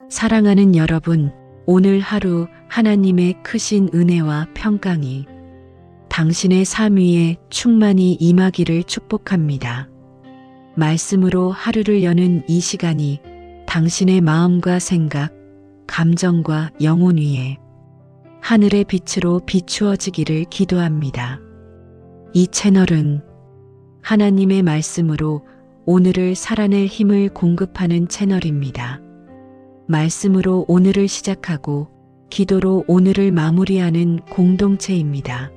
사랑하는 여러분, 오늘 하루 하나님의 크신 은혜와 평강이 당신의 삶 위에 충만히 임하기를 축복합니다. 말씀으로 하루를 여는 이 시간이 당신의 마음과 생각, 감정과 영혼 위에 하늘의 빛으로 비추어지기를 기도합니다. 이 채널은 하나님의 말씀으로 오늘을 살아낼 힘을 공급하는 채널입니다. 말씀으로 오늘을 시작하고 기도로 오늘을 마무리하는 공동체입니다.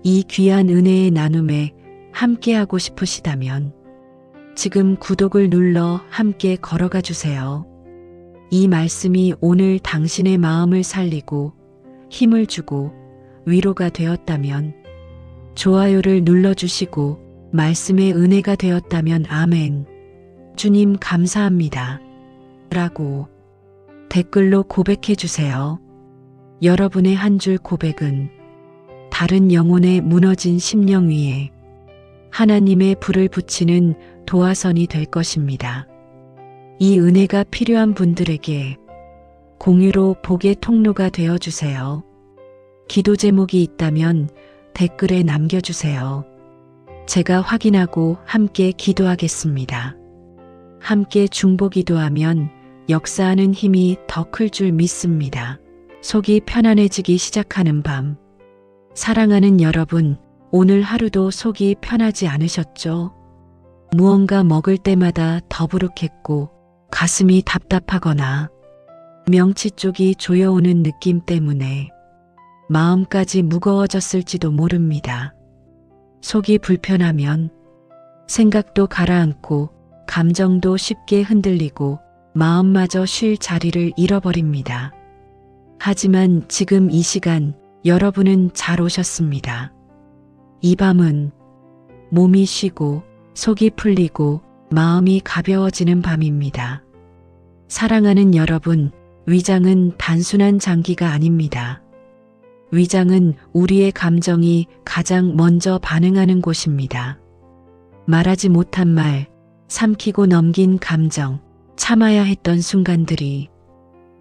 이 귀한 은혜의 나눔에 함께하고 싶으시다면 지금 구독을 눌러 함께 걸어가 주세요. 이 말씀이 오늘 당신의 마음을 살리고 힘을 주고 위로가 되었다면 좋아요를 눌러주시고 말씀의 은혜가 되었다면 아멘. 주님 감사합니다. 라고 댓글로 고백해 주세요. 여러분의 한 줄 고백은 다른 영혼의 무너진 심령 위에 하나님의 불을 붙이는 도화선이 될 것입니다. 이 은혜가 필요한 분들에게 공유로 복의 통로가 되어 주세요. 기도 제목이 있다면 댓글에 남겨주세요. 제가 확인하고 함께 기도하겠습니다. 함께 중보 기도하면 역사하는 힘이 더 클 줄 믿습니다. 속이 편안해지기 시작하는 밤. 사랑하는 여러분, 오늘 하루도 속이 편하지 않으셨죠? 무언가 먹을 때마다 더부룩했고 가슴이 답답하거나 명치 쪽이 조여오는 느낌 때문에 마음까지 무거워졌을지도 모릅니다. 속이 불편하면 생각도 가라앉고 감정도 쉽게 흔들리고 마음마저 쉴 자리를 잃어버립니다. 하지만 지금 이 시간 여러분은 잘 오셨습니다. 이 밤은 몸이 쉬고 속이 풀리고 마음이 가벼워지는 밤입니다. 사랑하는 여러분, 위장은 단순한 장기가 아닙니다. 위장은 우리의 감정이 가장 먼저 반응하는 곳입니다. 말하지 못한 말, 삼키고 넘긴 감정, 참아야 했던 순간들이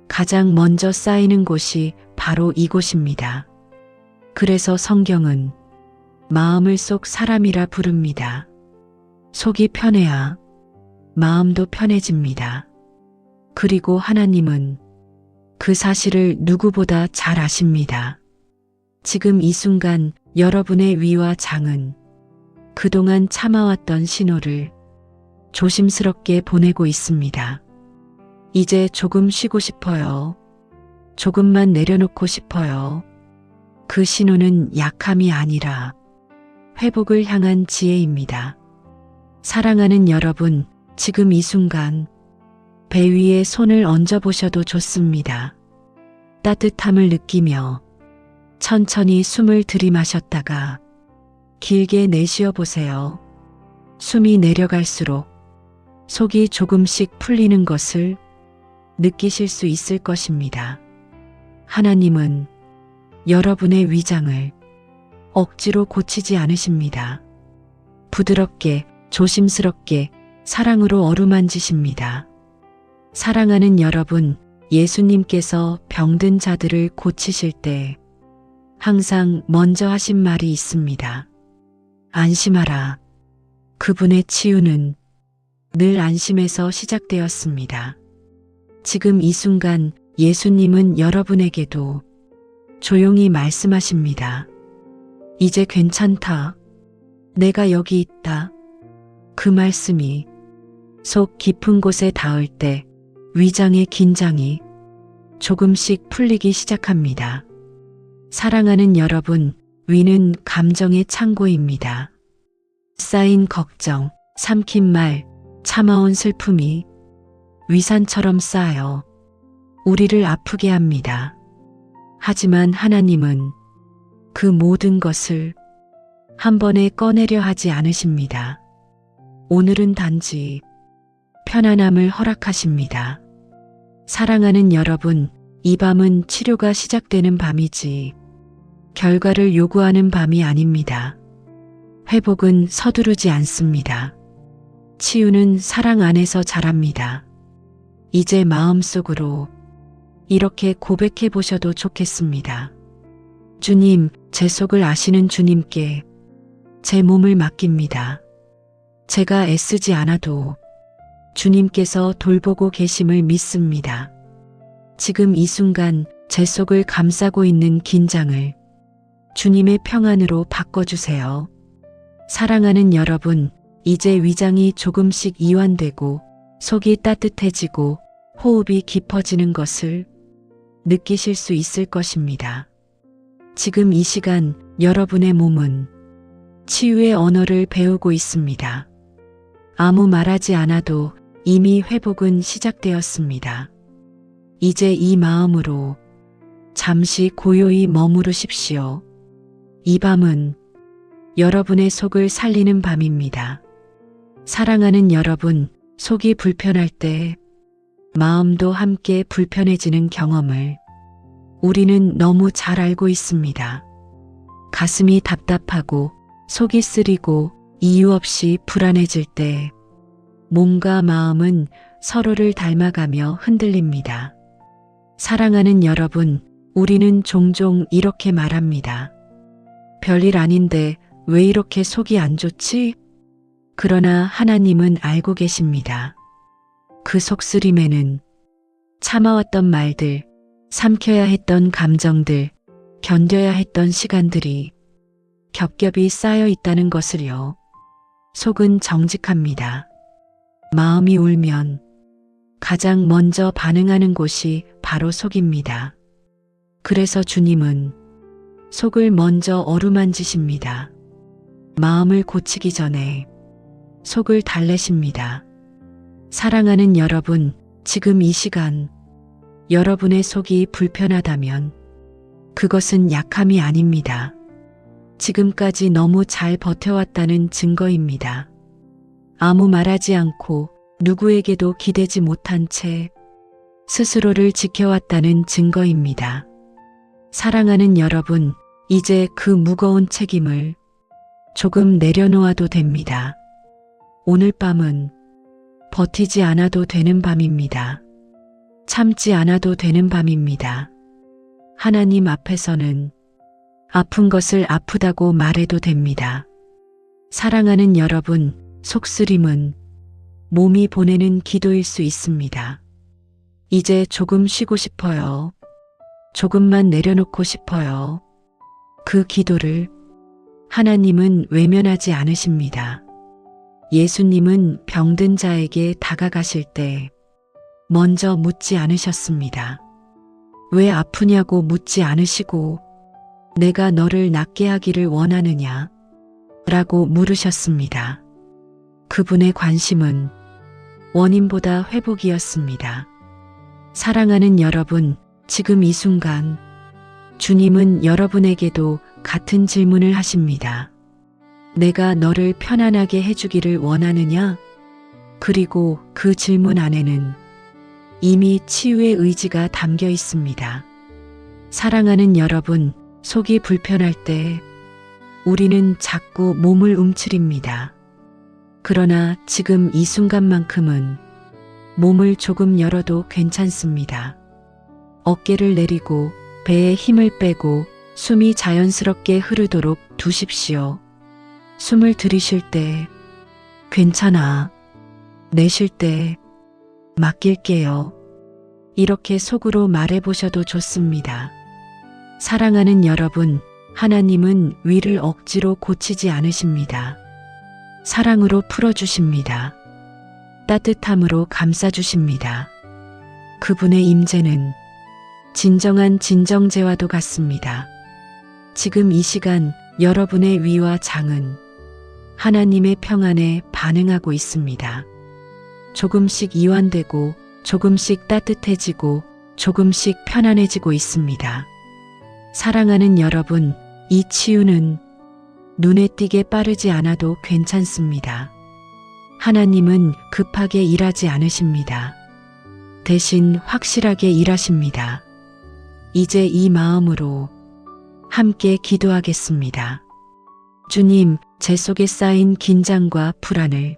가장 먼저 쌓이는 곳이 바로 이곳입니다. 그래서 성경은 마음을 속 사람이라 부릅니다. 속이 편해야 마음도 편해집니다. 그리고 하나님은 그 사실을 누구보다 잘 아십니다. 지금 이 순간 여러분의 위와 장은 그동안 참아왔던 신호를 조심스럽게 보내고 있습니다. 이제 조금 쉬고 싶어요. 조금만 내려놓고 싶어요. 그 신호는 약함이 아니라 회복을 향한 지혜입니다. 사랑하는 여러분, 지금 이 순간 배 위에 손을 얹어보셔도 좋습니다. 따뜻함을 느끼며 천천히 숨을 들이마셨다가 길게 내쉬어 보세요. 숨이 내려갈수록 속이 조금씩 풀리는 것을 느끼실 수 있을 것입니다. 하나님은 여러분의 위장을 억지로 고치지 않으십니다. 부드럽게, 조심스럽게, 사랑으로 어루만지십니다. 사랑하는 여러분, 예수님께서 병든 자들을 고치실 때 항상 먼저 하신 말이 있습니다. 안심하라. 그분의 치유는 늘 안심에서 시작되었습니다. 지금 이 순간 예수님은 여러분에게도 조용히 말씀하십니다. 이제 괜찮다. 내가 여기 있다. 그 말씀이 속 깊은 곳에 닿을 때 위장의 긴장이 조금씩 풀리기 시작합니다. 사랑하는 여러분, 위는 감정의 창고입니다. 쌓인 걱정, 삼킨 말, 참아온 슬픔이 위산처럼 쌓여 우리를 아프게 합니다. 하지만 하나님은 그 모든 것을 한 번에 꺼내려 하지 않으십니다. 오늘은 단지 편안함을 허락하십니다. 사랑하는 여러분, 이 밤은 치료가 시작되는 밤이지 결과를 요구하는 밤이 아닙니다. 회복은 서두르지 않습니다. 치유는 사랑 안에서 자랍니다. 이제 마음속으로 이렇게 고백해 보셔도 좋겠습니다. 주님, 제 속을 아시는 주님께 제 몸을 맡깁니다. 제가 애쓰지 않아도 주님께서 돌보고 계심을 믿습니다. 지금 이 순간 제 속을 감싸고 있는 긴장을 주님의 평안으로 바꿔주세요. 사랑하는 여러분, 이제 위장이 조금씩 이완되고 속이 따뜻해지고 호흡이 깊어지는 것을 느끼실 수 있을 것입니다. 지금 이 시간 여러분의 몸은 치유의 언어를 배우고 있습니다. 아무 말하지 않아도 이미 회복은 시작되었습니다. 이제 이 마음으로 잠시 고요히 머무르십시오. 이 밤은 여러분의 속을 살리는 밤입니다. 사랑하는 여러분, 속이 불편할 때 마음도 함께 불편해지는 경험을 우리는 너무 잘 알고 있습니다. 가슴이 답답하고 속이 쓰리고 이유 없이 불안해질 때 몸과 마음은 서로를 닮아가며 흔들립니다. 사랑하는 여러분, 우리는 종종 이렇게 말합니다. 별일 아닌데 왜 이렇게 속이 안 좋지? 그러나 하나님은 알고 계십니다. 그 속쓰림에는 참아왔던 말들, 삼켜야 했던 감정들, 견뎌야 했던 시간들이 겹겹이 쌓여 있다는 것을요. 속은 정직합니다. 마음이 울면 가장 먼저 반응하는 곳이 바로 속입니다. 그래서 주님은 속을 먼저 어루만지십니다. 마음을 고치기 전에 속을 달래십니다. 사랑하는 여러분, 지금 이 시간 여러분의 속이 불편하다면 그것은 약함이 아닙니다. 지금까지 너무 잘 버텨왔다는 증거입니다. 아무 말하지 않고 누구에게도 기대지 못한 채 스스로를 지켜왔다는 증거입니다. 사랑하는 여러분, 이제 그 무거운 책임을 조금 내려놓아도 됩니다. 오늘 밤은 버티지 않아도 되는 밤입니다. 참지 않아도 되는 밤입니다. 하나님 앞에서는 아픈 것을 아프다고 말해도 됩니다. 사랑하는 여러분, 속쓰림은 몸이 보내는 기도일 수 있습니다. 이제 조금 쉬고 싶어요. 조금만 내려놓고 싶어요. 그 기도를 하나님은 외면하지 않으십니다. 예수님은 병든 자에게 다가가실 때 먼저 묻지 않으셨습니다. 왜 아프냐고 묻지 않으시고 내가 너를 낫게 하기를 원하느냐? 라고 물으셨습니다. 그분의 관심은 원인보다 회복이었습니다. 사랑하는 여러분, 지금 이 순간 주님은 여러분에게도 같은 질문을 하십니다. 내가 너를 편안하게 해주기를 원하느냐? 그리고 그 질문 안에는 이미 치유의 의지가 담겨 있습니다. 사랑하는 여러분, 속이 불편할 때 우리는 자꾸 몸을 움츠립니다. 그러나 지금 이 순간만큼은 몸을 조금 열어도 괜찮습니다. 어깨를 내리고 배에 힘을 빼고 숨이 자연스럽게 흐르도록 두십시오. 숨을 들이쉴 때 괜찮아. 내쉴 때 맡길게요. 이렇게 속으로 말해보셔도 좋습니다. 사랑하는 여러분, 하나님은 위를 억지로 고치지 않으십니다. 사랑으로 풀어주십니다. 따뜻함으로 감싸주십니다. 그분의 임재는 진정한 진정제와도 같습니다. 지금 이 시간 여러분의 위와 장은 하나님의 평안에 반응하고 있습니다. 조금씩 이완되고 조금씩 따뜻해지고 조금씩 편안해지고 있습니다. 사랑하는 여러분, 이 치유는 눈에 띄게 빠르지 않아도 괜찮습니다. 하나님은 급하게 일하지 않으십니다. 대신 확실하게 일하십니다. 이제 이 마음으로 함께 기도하겠습니다. 주님, 제 속에 쌓인 긴장과 불안을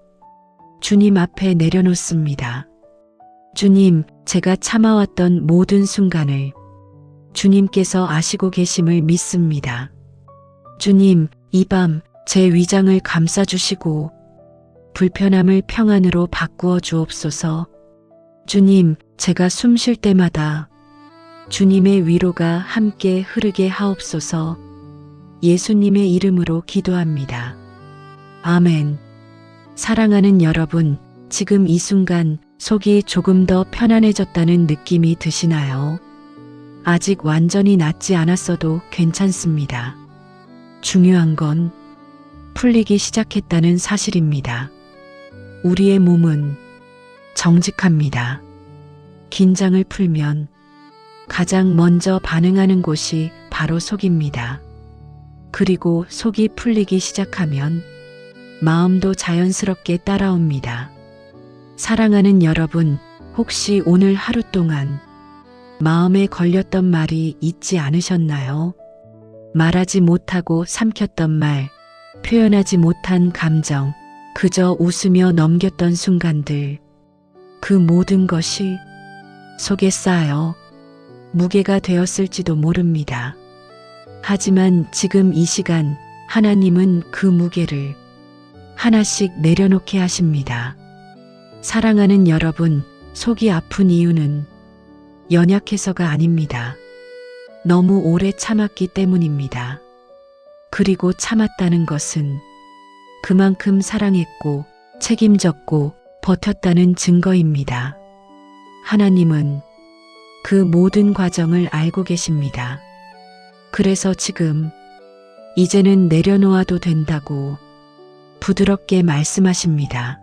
주님 앞에 내려놓습니다. 주님, 제가 참아왔던 모든 순간을 주님께서 아시고 계심을 믿습니다. 주님, 이 밤 제 위장을 감싸주시고 불편함을 평안으로 바꾸어 주옵소서. 주님, 제가 숨 쉴 때마다 주님의 위로가 함께 흐르게 하옵소서. 예수님의 이름으로 기도합니다. 아멘. 사랑하는 여러분, 지금 이 순간 속이 조금 더 편안해졌다는 느낌이 드시나요? 아직 완전히 낫지 않았어도 괜찮습니다. 중요한 건 풀리기 시작했다는 사실입니다. 우리의 몸은 정직합니다. 긴장을 풀면 가장 먼저 반응하는 곳이 바로 속입니다. 그리고 속이 풀리기 시작하면 마음도 자연스럽게 따라옵니다. 사랑하는 여러분, 혹시 오늘 하루 동안 마음에 걸렸던 말이 있지 않으셨나요? 말하지 못하고 삼켰던 말, 표현하지 못한 감정, 그저 웃으며 넘겼던 순간들, 그 모든 것이 속에 쌓여 무게가 되었을지도 모릅니다. 하지만 지금 이 시간 하나님은 그 무게를 하나씩 내려놓게 하십니다. 사랑하는 여러분, 속이 아픈 이유는 연약해서가 아닙니다. 너무 오래 참았기 때문입니다. 그리고 참았다는 것은 그만큼 사랑했고 책임졌고 버텼다는 증거입니다. 하나님은 그 모든 과정을 알고 계십니다. 그래서 지금 이제는 내려놓아도 된다고 부드럽게 말씀하십니다.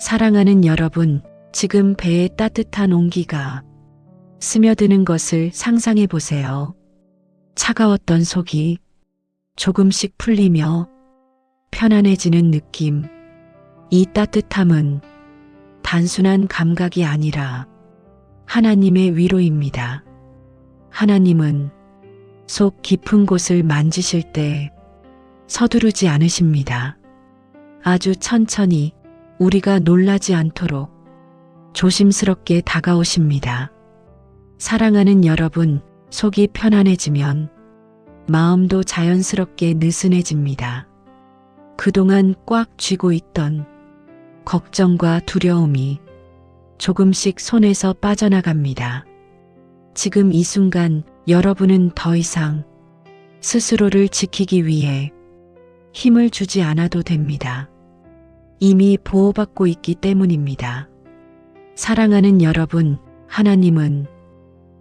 사랑하는 여러분, 지금 배에 따뜻한 온기가 스며드는 것을 상상해 보세요. 차가웠던 속이 조금씩 풀리며 편안해지는 느낌. 이 따뜻함은 단순한 감각이 아니라 하나님의 위로입니다. 하나님은 속 깊은 곳을 만지실 때 서두르지 않으십니다. 아주 천천히 우리가 놀라지 않도록 조심스럽게 다가오십니다. 사랑하는 여러분, 속이 편안해지면 마음도 자연스럽게 느슨해집니다. 그동안 꽉 쥐고 있던 걱정과 두려움이 조금씩 손에서 빠져나갑니다. 지금 이 순간 여러분은 더 이상 스스로를 지키기 위해 힘을 주지 않아도 됩니다. 이미 보호받고 있기 때문입니다. 사랑하는 여러분, 하나님은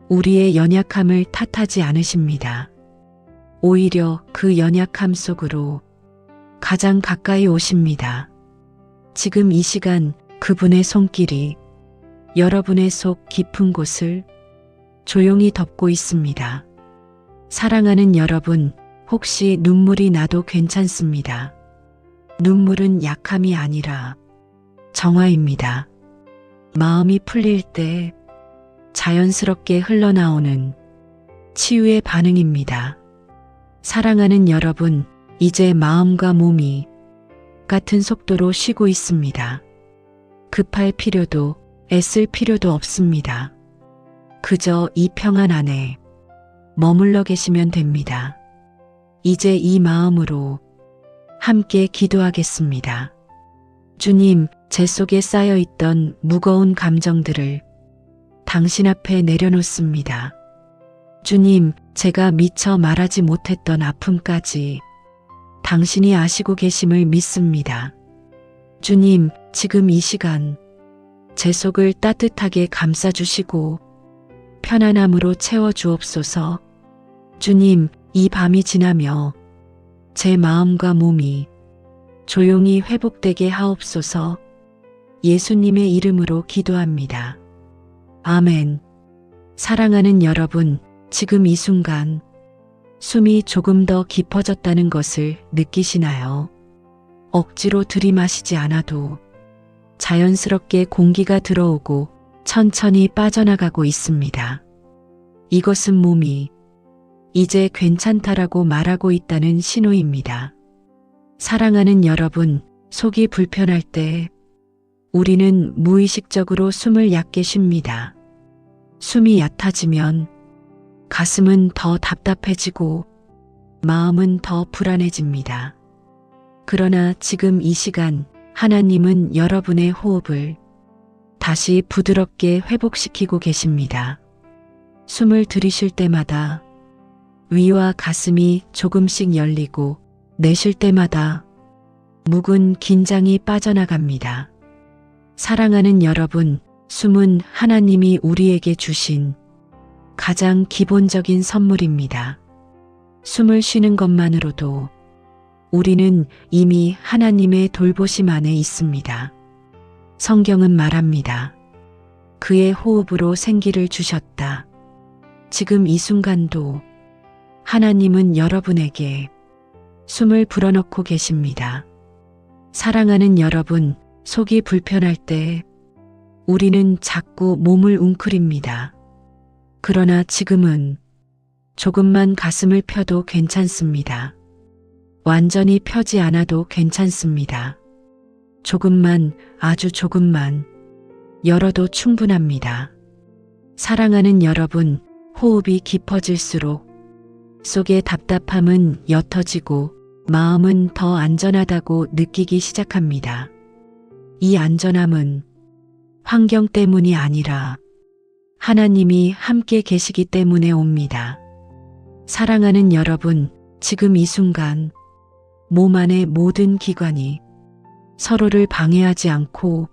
우리의 연약함을 탓하지 않으십니다. 오히려 그 연약함 속으로 가장 가까이 오십니다. 지금 이 시간 그분의 손길이 여러분의 속 깊은 곳을 조용히 덮고 있습니다. 사랑하는 여러분, 혹시 눈물이 나도 괜찮습니다. 눈물은 약함이 아니라 정화입니다. 마음이 풀릴 때 자연스럽게 흘러나오는 치유의 반응입니다. 사랑하는 여러분, 이제 마음과 몸이 같은 속도로 쉬고 있습니다. 급할 필요도 애쓸 필요도 없습니다. 그저 이 평안 안에 머물러 계시면 됩니다. 이제 이 마음으로 함께 기도하겠습니다. 주님, 제 속에 쌓여있던 무거운 감정들을 당신 앞에 내려놓습니다. 주님, 제가 미처 말하지 못했던 아픔까지 당신이 아시고 계심을 믿습니다. 주님, 지금 이 시간 제 속을 따뜻하게 감싸주시고 편안함으로 채워주옵소서. 주님, 이 밤이 지나며 제 마음과 몸이 조용히 회복되게 하옵소서. 예수님의 이름으로 기도합니다. 아멘. 사랑하는 여러분, 지금 이 순간 숨이 조금 더 깊어졌다는 것을 느끼시나요? 억지로 들이마시지 않아도 자연스럽게 공기가 들어오고 천천히 빠져나가고 있습니다. 이것은 몸이 이제 괜찮다라고 말하고 있다는 신호입니다. 사랑하는 여러분, 속이 불편할 때 우리는 무의식적으로 숨을 얕게 쉽니다. 숨이 얕아지면 가슴은 더 답답해지고 마음은 더 불안해집니다. 그러나 지금 이 시간 하나님은 여러분의 호흡을 다시 부드럽게 회복시키고 계십니다. 숨을 들이쉴 때마다 위와 가슴이 조금씩 열리고 내쉴 때마다 묵은 긴장이 빠져나갑니다. 사랑하는 여러분, 숨은 하나님이 우리에게 주신 가장 기본적인 선물입니다. 숨을 쉬는 것만으로도 우리는 이미 하나님의 돌보심 안에 있습니다. 성경은 말합니다. 그의 호흡으로 생기를 주셨다. 지금 이 순간도 하나님은 여러분에게 숨을 불어넣고 계십니다. 사랑하는 여러분, 속이 불편할 때 우리는 자꾸 몸을 웅크립니다. 그러나 지금은 조금만 가슴을 펴도 괜찮습니다. 완전히 펴지 않아도 괜찮습니다. 조금만, 아주 조금만 열어도 충분합니다. 사랑하는 여러분, 호흡이 깊어질수록 속의 답답함은 옅어지고 마음은 더 안전하다고 느끼기 시작합니다. 이 안전함은 환경 때문이 아니라 하나님이 함께 계시기 때문에 옵니다. 사랑하는 여러분, 지금 이 순간 몸 안의 모든 기관이 서로를 방해하지 않고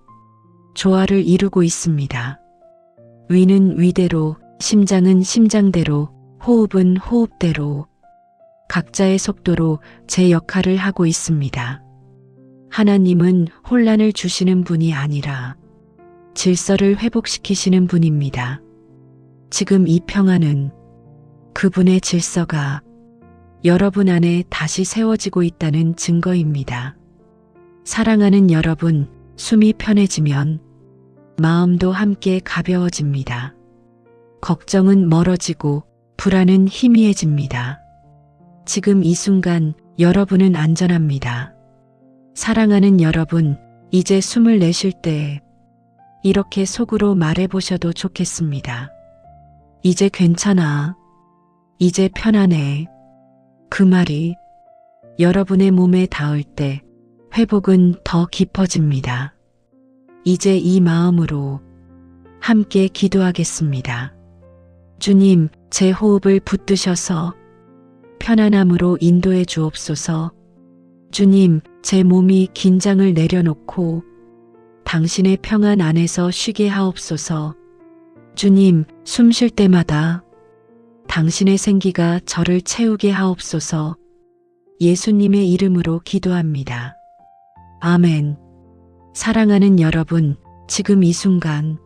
조화를 이루고 있습니다. 위는 위대로, 심장은 심장대로, 호흡은 호흡대로 각자의 속도로 제 역할을 하고 있습니다. 하나님은 혼란을 주시는 분이 아니라 질서를 회복시키시는 분입니다. 지금 이 평안은 그분의 질서가 여러분 안에 다시 세워지고 있다는 증거입니다. 사랑하는 여러분, 숨이 편해지면 마음도 함께 가벼워집니다. 걱정은 멀어지고 불안은 희미해집니다. 지금 이 순간 여러분은 안전합니다. 사랑하는 여러분, 이제 숨을 내쉴 때 이렇게 속으로 말해보셔도 좋겠습니다. 이제 괜찮아. 이제 편안해. 그 말이 여러분의 몸에 닿을 때 회복은 더 깊어집니다. 이제 이 마음으로 함께 기도하겠습니다. 주님, 제 호흡을 붙드셔서 편안함으로 인도해 주옵소서. 주님, 제 몸이 긴장을 내려놓고 당신의 평안 안에서 쉬게 하옵소서. 주님, 숨 쉴 때마다 당신의 생기가 저를 채우게 하옵소서. 예수님의 이름으로 기도합니다. 아멘. 사랑하는 여러분, 지금 이 순간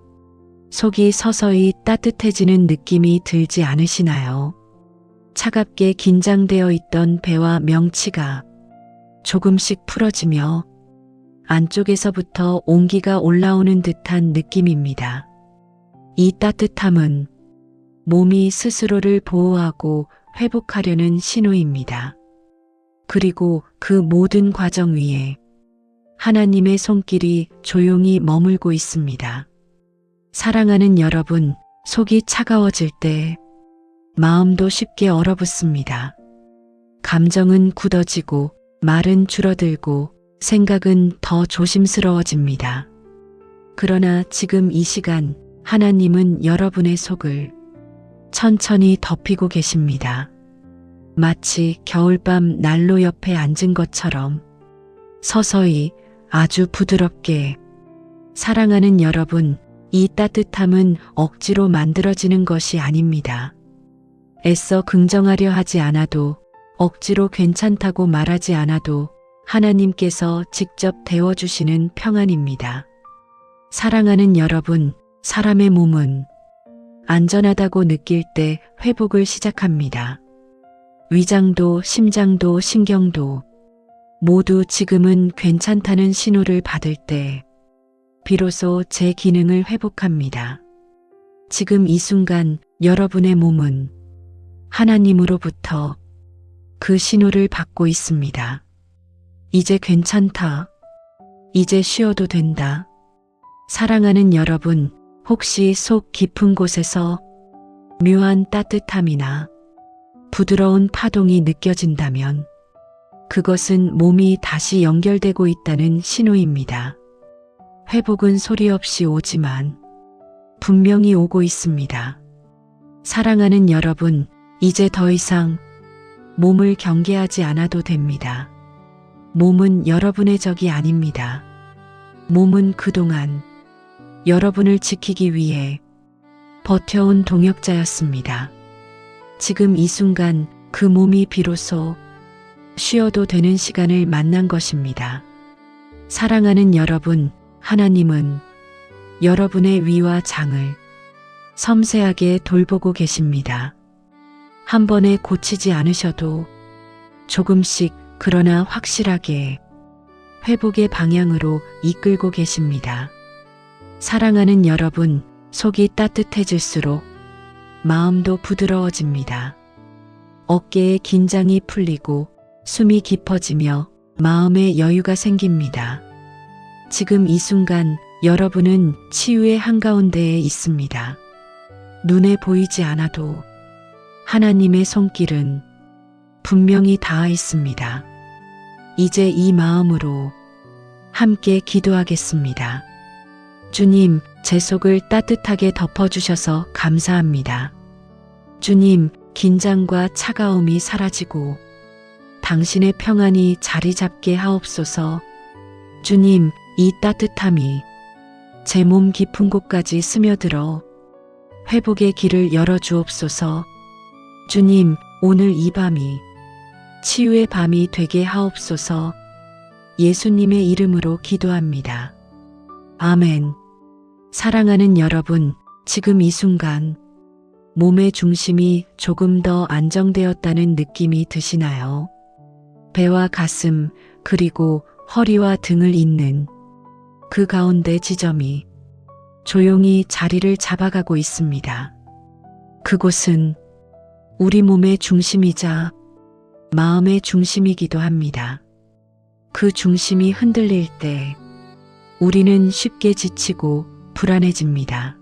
속이 서서히 따뜻해지는 느낌이 들지 않으시나요? 차갑게 긴장되어 있던 배와 명치가 조금씩 풀어지며 안쪽에서부터 온기가 올라오는 듯한 느낌입니다. 이 따뜻함은 몸이 스스로를 보호하고 회복하려는 신호입니다. 그리고 그 모든 과정 위에 하나님의 손길이 조용히 머물고 있습니다. 사랑하는 여러분, 속이 차가워질 때 마음도 쉽게 얼어붙습니다. 감정은 굳어지고 말은 줄어들고 생각은 더 조심스러워집니다. 그러나 지금 이 시간 하나님은 여러분의 속을 천천히 덮이고 계십니다. 마치 겨울밤 난로 옆에 앉은 것처럼 서서히 아주 부드럽게. 사랑하는 여러분, 이 따뜻함은 억지로 만들어지는 것이 아닙니다. 애써 긍정하려 하지 않아도, 억지로 괜찮다고 말하지 않아도 하나님께서 직접 데워주시는 평안입니다. 사랑하는 여러분, 사람의 몸은 안전하다고 느낄 때 회복을 시작합니다. 위장도 심장도 신경도 모두 지금은 괜찮다는 신호를 받을 때 비로소 제 기능을 회복합니다. 지금 이 순간 여러분의 몸은 하나님으로부터 그 신호를 받고 있습니다. 이제 괜찮다. 이제 쉬어도 된다. 사랑하는 여러분, 혹시 속 깊은 곳에서 묘한 따뜻함이나 부드러운 파동이 느껴진다면 그것은 몸이 다시 연결되고 있다는 신호입니다. 회복은 소리 없이 오지만 분명히 오고 있습니다. 사랑하는 여러분, 이제 더 이상 몸을 경계하지 않아도 됩니다. 몸은 여러분의 적이 아닙니다. 몸은 그동안 여러분을 지키기 위해 버텨온 동역자였습니다. 지금 이 순간 그 몸이 비로소 쉬어도 되는 시간을 만난 것입니다. 사랑하는 여러분, 하나님은 여러분의 위와 장을 섬세하게 돌보고 계십니다. 한 번에 고치지 않으셔도 조금씩 그러나 확실하게 회복의 방향으로 이끌고 계십니다. 사랑하는 여러분, 속이 따뜻해질수록 마음도 부드러워집니다. 어깨의 긴장이 풀리고 숨이 깊어지며 마음에 여유가 생깁니다. 지금 이 순간 여러분은 치유의 한가운데에 있습니다. 눈에 보이지 않아도 하나님의 손길은 분명히 닿아 있습니다. 이제 이 마음으로 함께 기도하겠습니다. 주님, 제 속을 따뜻하게 덮어주셔서 감사합니다. 주님, 긴장과 차가움이 사라지고 당신의 평안이 자리 잡게 하옵소서. 주님, 이 따뜻함이 제 몸 깊은 곳까지 스며들어 회복의 길을 열어주옵소서. 주님, 오늘 이 밤이 치유의 밤이 되게 하옵소서. 예수님의 이름으로 기도합니다. 아멘. 사랑하는 여러분, 지금 이 순간 몸의 중심이 조금 더 안정되었다는 느낌이 드시나요? 배와 가슴, 그리고 허리와 등을 잇는 그 가운데 지점이 조용히 자리를 잡아가고 있습니다. 그곳은 우리 몸의 중심이자 마음의 중심이기도 합니다. 그 중심이 흔들릴 때 우리는 쉽게 지치고 불안해집니다.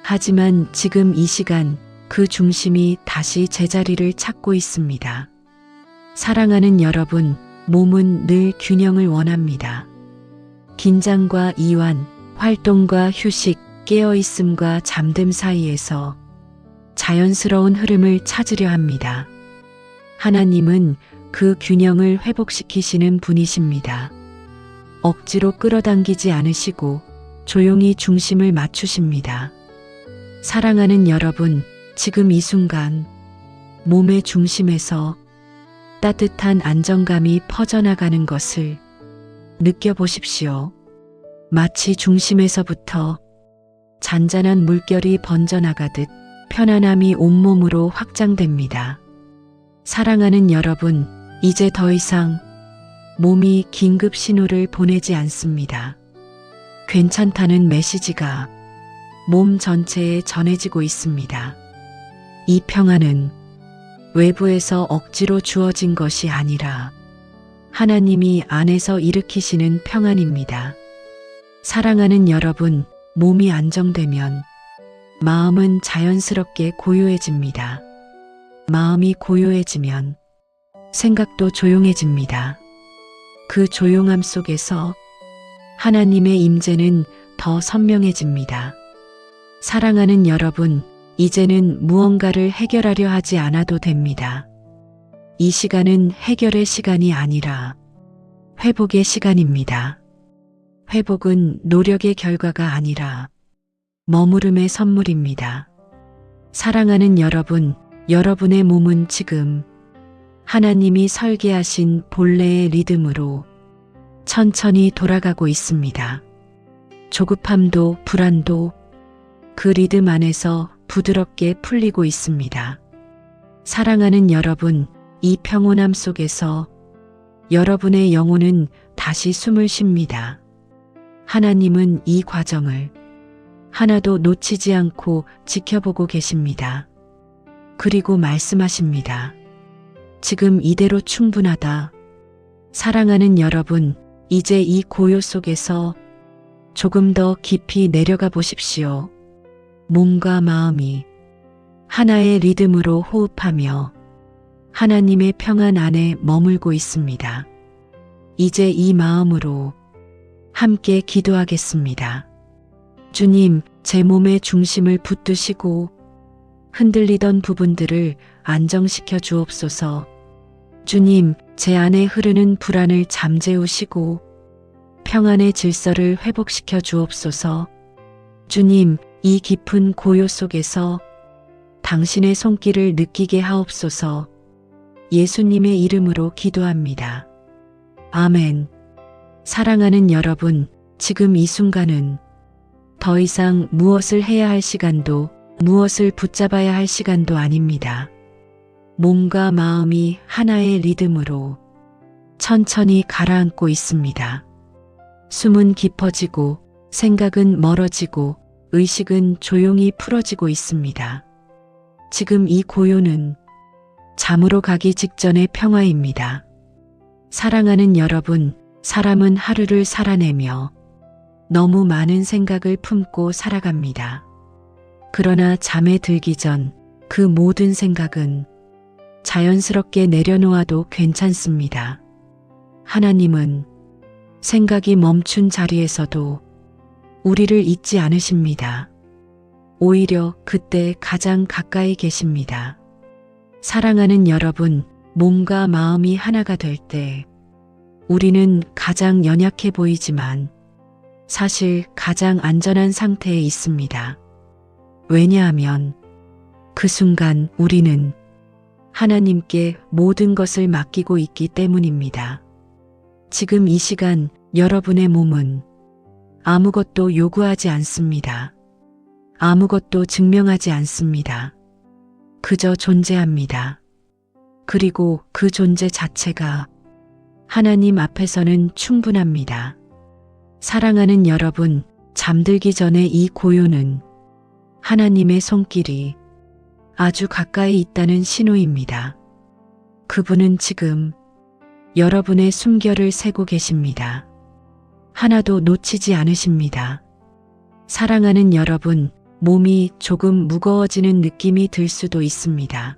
하지만 지금 이 시간 그 중심이 다시 제자리를 찾고 있습니다. 사랑하는 여러분, 몸은 늘 균형을 원합니다. 긴장과 이완, 활동과 휴식, 깨어있음과 잠듦 사이에서 자연스러운 흐름을 찾으려 합니다. 하나님은 그 균형을 회복시키시는 분이십니다. 억지로 끌어당기지 않으시고 조용히 중심을 맞추십니다. 사랑하는 여러분, 지금 이 순간 몸의 중심에서 따뜻한 안정감이 퍼져나가는 것을 느껴보십시오. 마치 중심에서부터 잔잔한 물결이 번져나가듯 편안함이 온몸으로 확장됩니다. 사랑하는 여러분, 이제 더 이상 몸이 긴급 신호를 보내지 않습니다. 괜찮다는 메시지가 몸 전체에 전해지고 있습니다. 이 평안은 외부에서 억지로 주어진 것이 아니라 하나님이 안에서 일으키시는 평안입니다. 사랑하는 여러분, 몸이 안정되면 마음은 자연스럽게 고요해집니다. 마음이 고요해지면 생각도 조용해집니다. 그 조용함 속에서 하나님의 임재는 더 선명해집니다. 사랑하는 여러분, 이제는 무언가를 해결하려 하지 않아도 됩니다. 이 시간은 해결의 시간이 아니라 회복의 시간입니다. 회복은 노력의 결과가 아니라 머무름의 선물입니다. 사랑하는 여러분, 여러분의 몸은 지금 하나님이 설계하신 본래의 리듬으로 천천히 돌아가고 있습니다. 조급함도 불안도 그 리듬 안에서 부드럽게 풀리고 있습니다. 사랑하는 여러분, 이 평온함 속에서 여러분의 영혼은 다시 숨을 쉽니다. 하나님은 이 과정을 하나도 놓치지 않고 지켜보고 계십니다. 그리고 말씀하십니다. 지금 이대로 충분하다. 사랑하는 여러분, 이제 이 고요 속에서 조금 더 깊이 내려가 보십시오. 몸과 마음이 하나의 리듬으로 호흡하며 하나님의 평안 안에 머물고 있습니다. 이제 이 마음으로 함께 기도하겠습니다. 주님, 제 몸의 중심을 붙드시고 흔들리던 부분들을 안정시켜 주옵소서. 주님, 제 안에 흐르는 불안을 잠재우시고 평안의 질서를 회복시켜 주옵소서. 주님, 이 깊은 고요 속에서 당신의 손길을 느끼게 하옵소서. 예수님의 이름으로 기도합니다. 아멘. 사랑하는 여러분, 지금 이 순간은 더 이상 무엇을 해야 할 시간도 무엇을 붙잡아야 할 시간도 아닙니다. 몸과 마음이 하나의 리듬으로 천천히 가라앉고 있습니다. 숨은 깊어지고 생각은 멀어지고 의식은 조용히 풀어지고 있습니다. 지금 이 고요는 잠으로 가기 직전의 평화입니다. 사랑하는 여러분, 사람은 하루를 살아내며 너무 많은 생각을 품고 살아갑니다. 그러나 잠에 들기 전 그 모든 생각은 자연스럽게 내려놓아도 괜찮습니다. 하나님은 생각이 멈춘 자리에서도 우리를 잊지 않으십니다. 오히려 그때 가장 가까이 계십니다. 사랑하는 여러분, 몸과 마음이 하나가 될 때 우리는 가장 연약해 보이지만 사실 가장 안전한 상태에 있습니다. 왜냐하면 그 순간 우리는 하나님께 모든 것을 맡기고 있기 때문입니다. 지금 이 시간 여러분의 몸은 아무것도 요구하지 않습니다. 아무것도 증명하지 않습니다. 그저 존재합니다. 그리고 그 존재 자체가 하나님 앞에서는 충분합니다. 사랑하는 여러분, 잠들기 전에 이 고요는 하나님의 손길이 아주 가까이 있다는 신호입니다. 그분은 지금 여러분의 숨결을 세고 계십니다. 하나도 놓치지 않으십니다. 사랑하는 여러분, 몸이 조금 무거워지는 느낌이 들 수도 있습니다.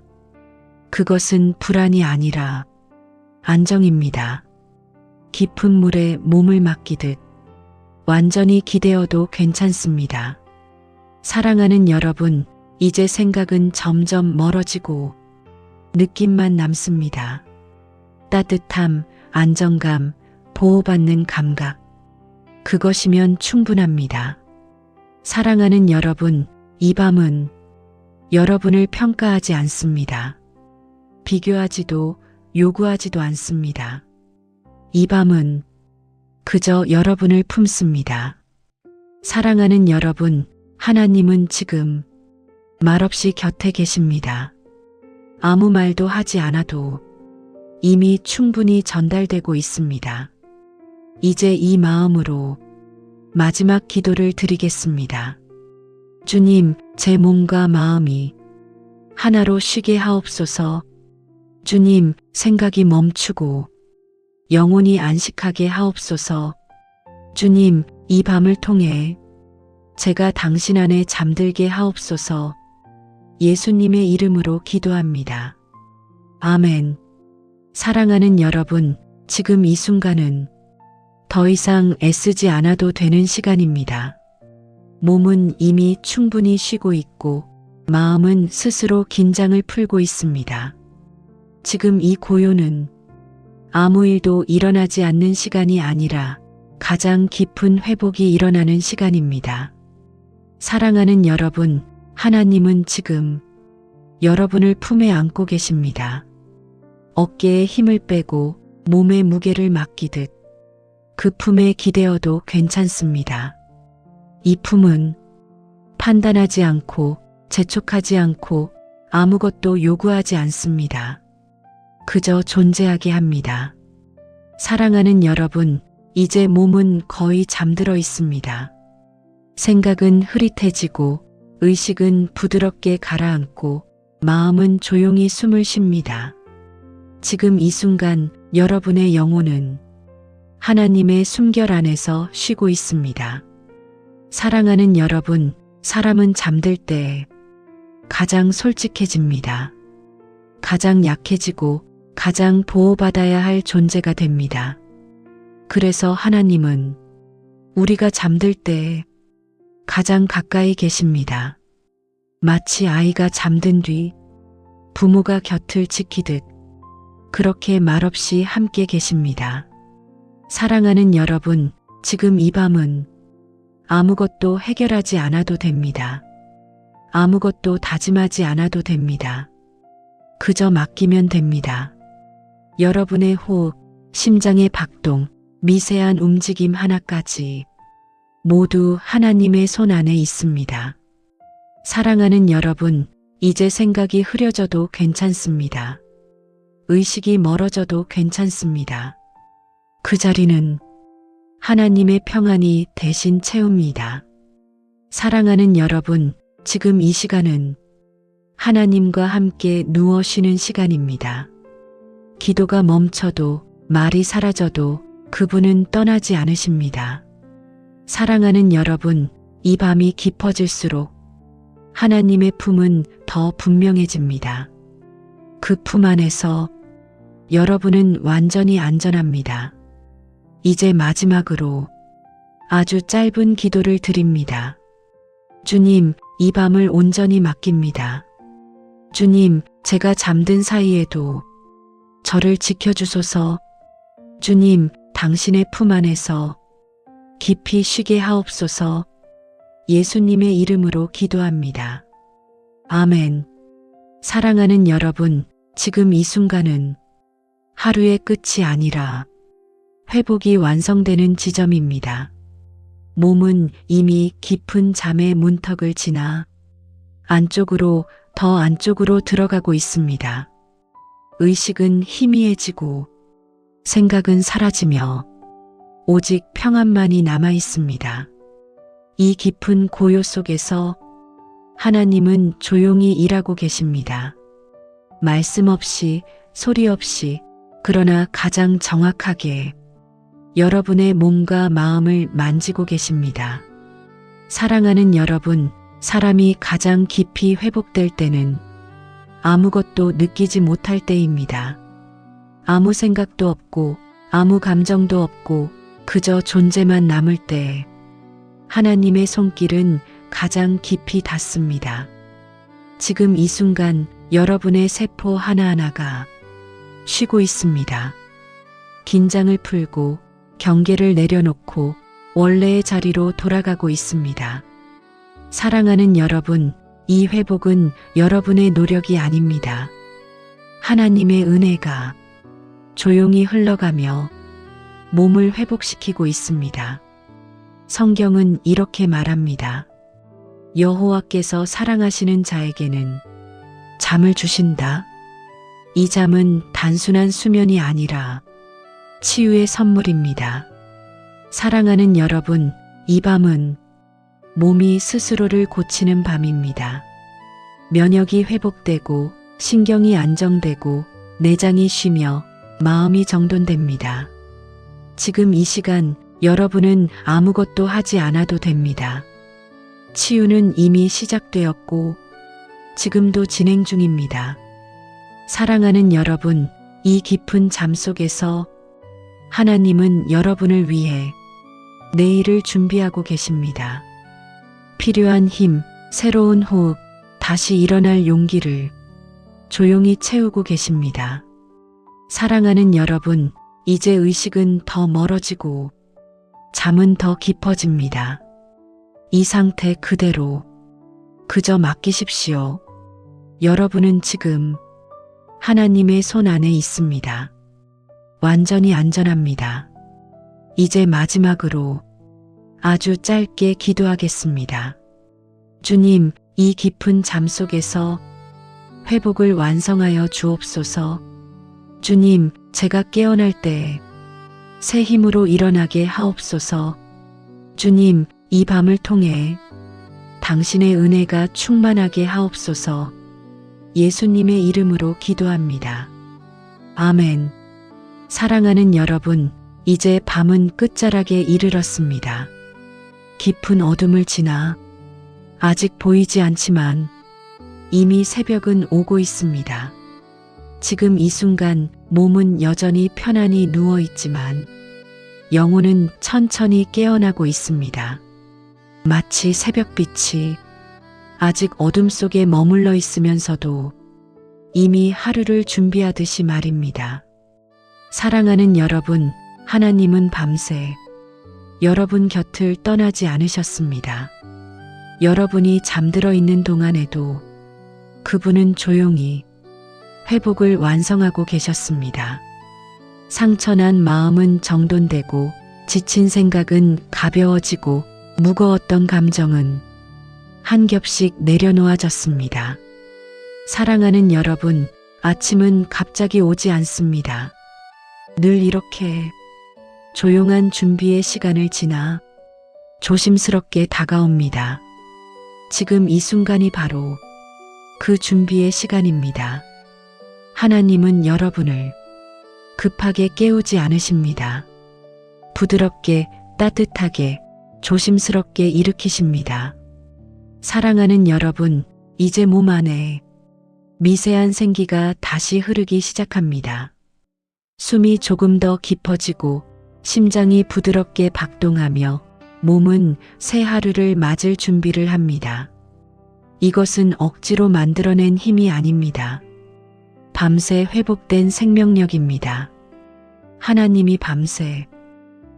그것은 불안이 아니라 안정입니다. 깊은 물에 몸을 맡기듯 완전히 기대어도 괜찮습니다. 사랑하는 여러분, 이제 생각은 점점 멀어지고 느낌만 남습니다. 따뜻함, 안정감, 보호받는 감각. 그것이면 충분합니다. 사랑하는 여러분, 이 밤은 여러분을 평가하지 않습니다. 비교하지도 요구하지도 않습니다. 이 밤은 그저 여러분을 품습니다. 사랑하는 여러분, 하나님은 지금 말없이 곁에 계십니다. 아무 말도 하지 않아도 이미 충분히 전달되고 있습니다. 이제 이 마음으로 마지막 기도를 드리겠습니다. 주님, 제 몸과 마음이 하나로 쉬게 하옵소서. 주님, 생각이 멈추고 영혼이 안식하게 하옵소서. 주님, 이 밤을 통해 제가 당신 안에 잠들게 하옵소서. 예수님의 이름으로 기도합니다. 아멘. 사랑하는 여러분, 지금 이 순간은 더 이상 애쓰지 않아도 되는 시간입니다. 몸은 이미 충분히 쉬고 있고 마음은 스스로 긴장을 풀고 있습니다. 지금 이 고요는 아무 일도 일어나지 않는 시간이 아니라 가장 깊은 회복이 일어나는 시간입니다. 사랑하는 여러분, 하나님은 지금 여러분을 품에 안고 계십니다. 어깨에 힘을 빼고 몸의 무게를 맡기듯 그 품에 기대어도 괜찮습니다. 이 품은 판단하지 않고 재촉하지 않고 아무것도 요구하지 않습니다. 그저 존재하게 합니다. 사랑하는 여러분, 이제 몸은 거의 잠들어 있습니다. 생각은 흐릿해지고 의식은 부드럽게 가라앉고 마음은 조용히 숨을 쉽니다. 지금 이 순간 여러분의 영혼은 하나님의 숨결 안에서 쉬고 있습니다. 사랑하는 여러분, 사람은 잠들 때 가장 솔직해집니다. 가장 약해지고 가장 보호받아야 할 존재가 됩니다. 그래서 하나님은 우리가 잠들 때 가장 가까이 계십니다. 마치 아이가 잠든 뒤 부모가 곁을 지키듯 그렇게 말없이 함께 계십니다. 사랑하는 여러분, 지금 이 밤은 아무것도 해결하지 않아도 됩니다. 아무것도 다짐하지 않아도 됩니다. 그저 맡기면 됩니다. 여러분의 호흡, 심장의 박동, 미세한 움직임 하나까지 모두 하나님의 손 안에 있습니다. 사랑하는 여러분, 이제 생각이 흐려져도 괜찮습니다. 의식이 멀어져도 괜찮습니다. 그 자리는 하나님의 평안이 대신 채웁니다. 사랑하는 여러분, 지금 이 시간은 하나님과 함께 누워 쉬는 시간입니다. 기도가 멈춰도 말이 사라져도 그분은 떠나지 않으십니다. 사랑하는 여러분, 이 밤이 깊어질수록 하나님의 품은 더 분명해집니다. 그 품 안에서 여러분은 완전히 안전합니다. 이제 마지막으로 아주 짧은 기도를 드립니다. 주님, 이 밤을 온전히 맡깁니다. 주님, 제가 잠든 사이에도 저를 지켜주소서. 주님, 당신의 품 안에서 깊이 쉬게 하옵소서. 예수님의 이름으로 기도합니다. 아멘. 사랑하는 여러분, 지금 이 순간은 하루의 끝이 아니라 회복이 완성되는 지점입니다. 몸은 이미 깊은 잠의 문턱을 지나 안쪽으로 더 안쪽으로 들어가고 있습니다. 의식은 희미해지고 생각은 사라지며 오직 평안만이 남아 있습니다. 이 깊은 고요 속에서 하나님은 조용히 일하고 계십니다. 말씀 없이, 소리 없이, 그러나 가장 정확하게 여러분의 몸과 마음을 만지고 계십니다. 사랑하는 여러분, 사람이 가장 깊이 회복될 때는 아무것도 느끼지 못할 때입니다. 아무 생각도 없고 아무 감정도 없고 그저 존재만 남을 때 하나님의 손길은 가장 깊이 닿습니다. 지금 이 순간 여러분의 세포 하나하나가 쉬고 있습니다. 긴장을 풀고 경계를 내려놓고 원래의 자리로 돌아가고 있습니다. 사랑하는 여러분, 이 회복은 여러분의 노력이 아닙니다. 하나님의 은혜가 조용히 흘러가며 몸을 회복시키고 있습니다. 성경은 이렇게 말합니다. 여호와께서 사랑하시는 자에게는 잠을 주신다. 이 잠은 단순한 수면이 아니라 치유의 선물입니다. 사랑하는 여러분, 이 밤은 몸이 스스로를 고치는 밤입니다. 면역이 회복되고 신경이 안정되고 내장이 쉬며 마음이 정돈됩니다. 지금 이 시간 여러분은 아무것도 하지 않아도 됩니다. 치유는 이미 시작되었고 지금도 진행 중입니다. 사랑하는 여러분, 이 깊은 잠 속에서 하나님은 여러분을 위해 내일을 준비하고 계십니다. 필요한 힘, 새로운 호흡, 다시 일어날 용기를 조용히 채우고 계십니다. 사랑하는 여러분, 이제 의식은 더 멀어지고 잠은 더 깊어집니다. 이 상태 그대로 그저 맡기십시오. 여러분은 지금 하나님의 손 안에 있습니다. 완전히 안전합니다. 이제 마지막으로 아주 짧게 기도하겠습니다. 주님, 이 깊은 잠 속에서 회복을 완성하여 주옵소서. 주님, 제가 깨어날 때 새 힘으로 일어나게 하옵소서. 주님, 이 밤을 통해 당신의 은혜가 충만하게 하옵소서. 예수님의 이름으로 기도합니다. 아멘. 사랑하는 여러분, 이제 밤은 끝자락에 이르렀습니다. 깊은 어둠을 지나 아직 보이지 않지만 이미 새벽은 오고 있습니다. 지금 이 순간 몸은 여전히 편안히 누워 있지만 영혼은 천천히 깨어나고 있습니다. 마치 새벽빛이 아직 어둠 속에 머물러 있으면서도 이미 하루를 준비하듯이 말입니다. 사랑하는 여러분, 하나님은 밤새 여러분 곁을 떠나지 않으셨습니다. 여러분이 잠들어 있는 동안에도 그분은 조용히 회복을 완성하고 계셨습니다. 상처난 마음은 정돈되고 지친 생각은 가벼워지고 무거웠던 감정은 한 겹씩 내려놓아졌습니다. 사랑하는 여러분, 아침은 갑자기 오지 않습니다. 늘 이렇게 조용한 준비의 시간을 지나 조심스럽게 다가옵니다. 지금 이 순간이 바로 그 준비의 시간입니다. 하나님은 여러분을 급하게 깨우지 않으십니다. 부드럽게, 따뜻하게, 조심스럽게 일으키십니다. 사랑하는 여러분, 이제 몸 안에 미세한 생기가 다시 흐르기 시작합니다. 숨이 조금 더 깊어지고 심장이 부드럽게 박동하며 몸은 새 하루를 맞을 준비를 합니다. 이것은 억지로 만들어낸 힘이 아닙니다. 밤새 회복된 생명력입니다. 하나님이 밤새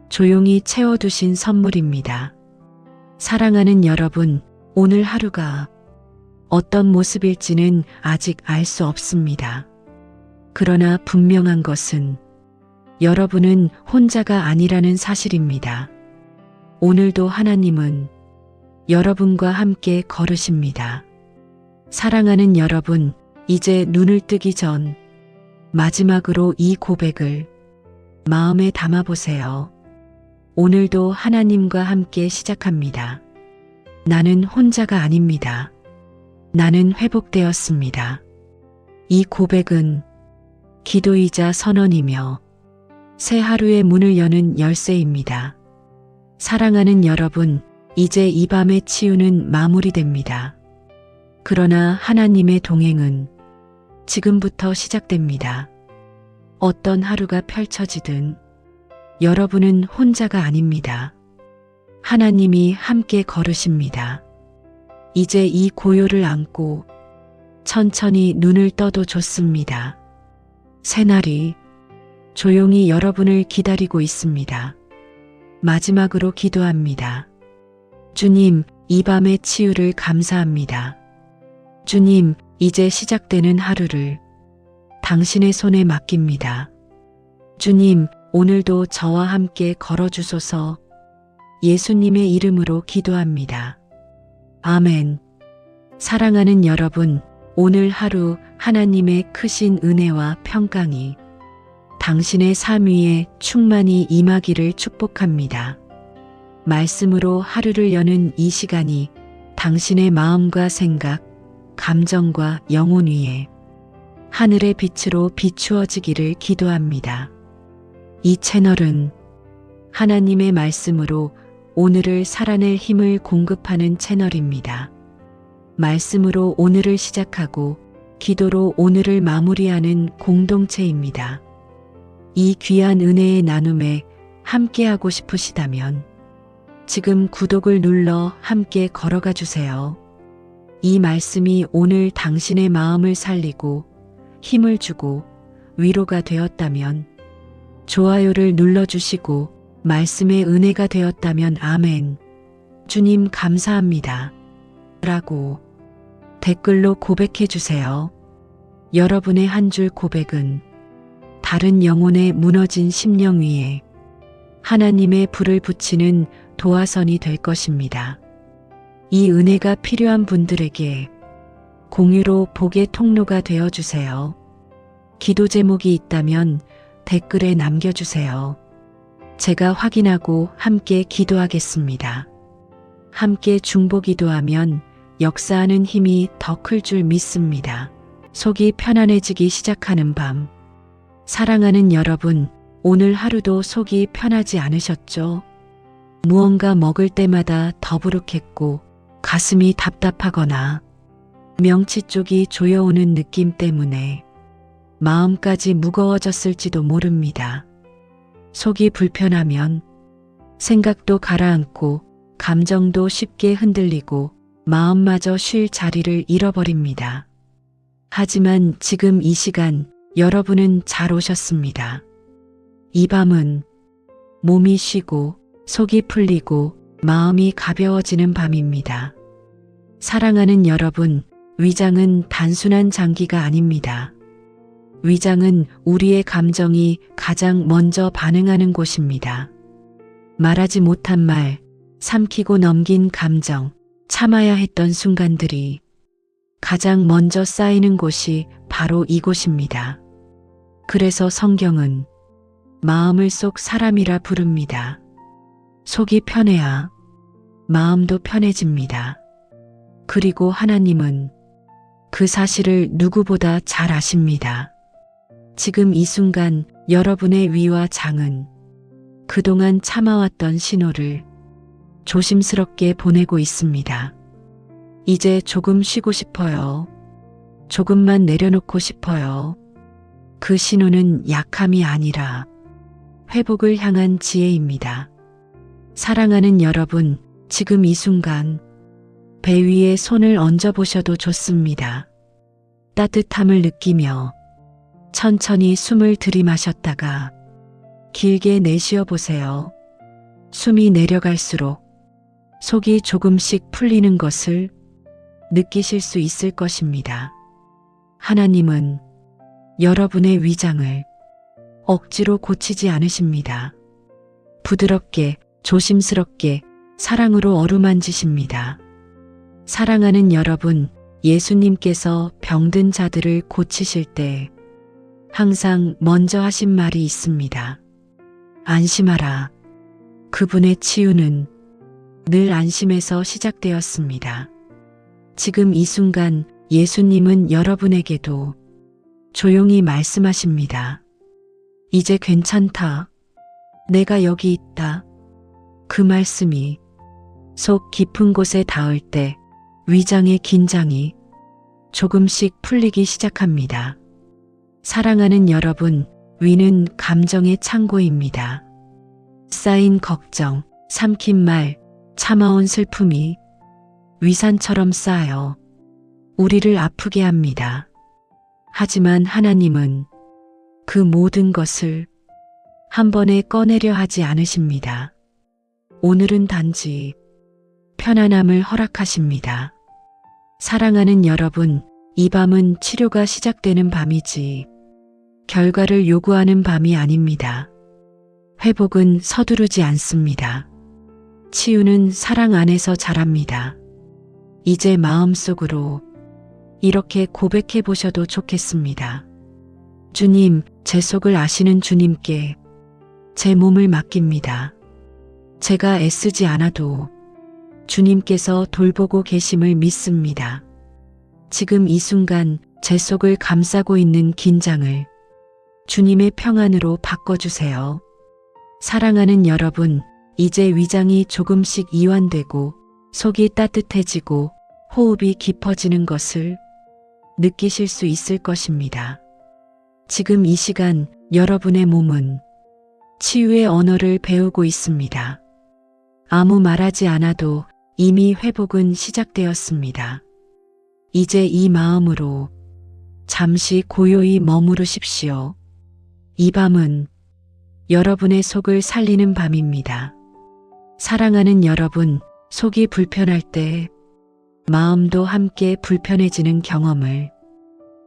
조용히 채워두신 선물입니다. 사랑하는 여러분, 오늘 하루가 어떤 모습일지는 아직 알 수 없습니다. 그러나 분명한 것은 여러분은 혼자가 아니라는 사실입니다. 오늘도 하나님은 여러분과 함께 걸으십니다. 사랑하는 여러분, 이제 눈을 뜨기 전 마지막으로 이 고백을 마음에 담아보세요. 오늘도 하나님과 함께 시작합니다. 나는 혼자가 아닙니다. 나는 회복되었습니다. 이 고백은 기도이자 선언이며 새 하루의 문을 여는 열쇠입니다. 사랑하는 여러분, 이제 이 밤의 치유는 마무리됩니다. 그러나 하나님의 동행은 지금부터 시작됩니다. 어떤 하루가 펼쳐지든 여러분은 혼자가 아닙니다. 하나님이 함께 걸으십니다. 이제 이 고요를 안고 천천히 눈을 떠도 좋습니다. 새날이 조용히 여러분을 기다리고 있습니다. 마지막으로 기도합니다. 주님, 이 밤의 치유를 감사합니다. 주님, 이제 시작되는 하루를 당신의 손에 맡깁니다. 주님, 오늘도 저와 함께 걸어주소서. 예수님의 이름으로 기도합니다. 아멘. 사랑하는 여러분, 오늘 하루 하나님의 크신 은혜와 평강이 당신의 삶 위에 충만히 임하기를 축복합니다. 말씀으로 하루를 여는 이 시간이 당신의 마음과 생각, 감정과 영혼 위에 하늘의 빛으로 비추어지기를 기도합니다. 이 채널은 하나님의 말씀으로 오늘을 살아낼 힘을 공급하는 채널입니다. 말씀으로 오늘을 시작하고 기도로 오늘을 마무리하는 공동체입니다. 이 귀한 은혜의 나눔에 함께하고 싶으시다면 지금 구독을 눌러 함께 걸어가 주세요. 이 말씀이 오늘 당신의 마음을 살리고 힘을 주고 위로가 되었다면 좋아요를 눌러주시고 말씀의 은혜가 되었다면 아멘. 주님 감사합니다. 라고 댓글로 고백해 주세요. 여러분의 한 줄 고백은 다른 영혼의 무너진 심령 위에 하나님의 불을 붙이는 도화선이 될 것입니다. 이 은혜가 필요한 분들에게 공유로 복의 통로가 되어 주세요. 기도 제목이 있다면 댓글에 남겨주세요. 제가 확인하고 함께 기도하겠습니다. 함께 중보 기도하면 역사하는 힘이 더 클 줄 믿습니다. 속이 편안해지기 시작하는 밤. 사랑하는 여러분, 오늘 하루도 속이 편하지 않으셨죠? 무언가 먹을 때마다 더부룩했고 가슴이 답답하거나 명치 쪽이 조여오는 느낌 때문에 마음까지 무거워졌을지도 모릅니다. 속이 불편하면 생각도 가라앉고 감정도 쉽게 흔들리고 마음마저 쉴 자리를 잃어버립니다. 하지만 지금 이 시간 여러분은 잘 오셨습니다. 이 밤은 몸이 쉬고 속이 풀리고 마음이 가벼워지는 밤입니다. 사랑하는 여러분, 위장은 단순한 장기가 아닙니다. 위장은 우리의 감정이 가장 먼저 반응하는 곳입니다. 말하지 못한 말, 삼키고 넘긴 감정, 참아야 했던 순간들이 가장 먼저 쌓이는 곳이 바로 이곳입니다. 그래서 성경은 마음을 속 사람이라 부릅니다. 속이 편해야 마음도 편해집니다. 그리고 하나님은 그 사실을 누구보다 잘 아십니다. 지금 이 순간 여러분의 위와 장은 그동안 참아왔던 신호를 조심스럽게 보내고 있습니다. 이제 조금 쉬고 싶어요. 조금만 내려놓고 싶어요. 그 신호는 약함이 아니라 회복을 향한 지혜입니다. 사랑하는 여러분, 지금 이 순간 배 위에 손을 얹어보셔도 좋습니다. 따뜻함을 느끼며 천천히 숨을 들이마셨다가 길게 내쉬어 보세요. 숨이 내려갈수록 속이 조금씩 풀리는 것을 느끼실 수 있을 것입니다. 하나님은 여러분의 위장을 억지로 고치지 않으십니다. 부드럽게, 조심스럽게, 사랑으로 어루만지십니다. 사랑하는 여러분, 예수님께서 병든 자들을 고치실 때 항상 먼저 하신 말이 있습니다. 안심하라. 그분의 치유는 늘 안심에서 시작되었습니다. 지금 이 순간 예수님은 여러분에게도 조용히 말씀하십니다. 이제 괜찮다. 내가 여기 있다. 그 말씀이 속 깊은 곳에 닿을 때 위장의 긴장이 조금씩 풀리기 시작합니다. 사랑하는 여러분, 위는 감정의 창고입니다. 쌓인 걱정, 삼킨 말, 참아온 슬픔이 위산처럼 쌓여 우리를 아프게 합니다. 하지만 하나님은 그 모든 것을 한 번에 꺼내려 하지 않으십니다. 오늘은 단지 편안함을 허락하십니다. 사랑하는 여러분, 이 밤은 치료가 시작되는 밤이지 결과를 요구하는 밤이 아닙니다. 회복은 서두르지 않습니다. 치유는 사랑 안에서 자랍니다. 이제 마음속으로 이렇게 고백해 보셔도 좋겠습니다. 주님, 제 속을 아시는 주님께 제 몸을 맡깁니다. 제가 애쓰지 않아도 주님께서 돌보고 계심을 믿습니다. 지금 이 순간 제 속을 감싸고 있는 긴장을 주님의 평안으로 바꿔주세요. 사랑하는 여러분, 이제 위장이 조금씩 이완되고 속이 따뜻해지고 호흡이 깊어지는 것을 느끼실 수 있을 것입니다. 지금 이 시간 여러분의 몸은 치유의 언어를 배우고 있습니다. 아무 말하지 않아도 이미 회복은 시작되었습니다. 이제 이 마음으로 잠시 고요히 머무르십시오. 이 밤은 여러분의 속을 살리는 밤입니다. 사랑하는 여러분, 속이 불편할 때 마음도 함께 불편해지는 경험을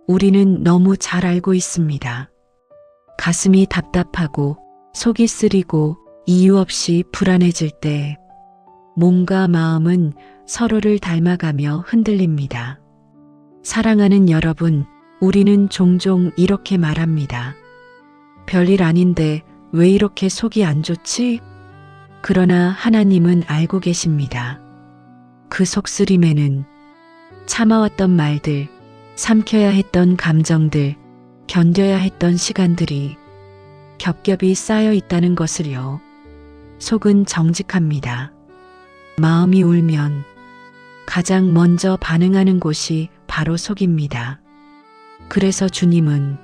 우리는 너무 잘 알고 있습니다. 가슴이 답답하고 속이 쓰리고 이유 없이 불안해질 때 몸과 마음은 서로를 닮아가며 흔들립니다. 사랑하는 여러분, 우리는 종종 이렇게 말합니다. 별일 아닌데 왜 이렇게 속이 안 좋지? 그러나 하나님은 알고 계십니다. 그 속쓰림에는 참아왔던 말들, 삼켜야 했던 감정들, 견뎌야 했던 시간들이 겹겹이 쌓여 있다는 것을요. 속은 정직합니다. 마음이 울면 가장 먼저 반응하는 곳이 바로 속입니다. 그래서 주님은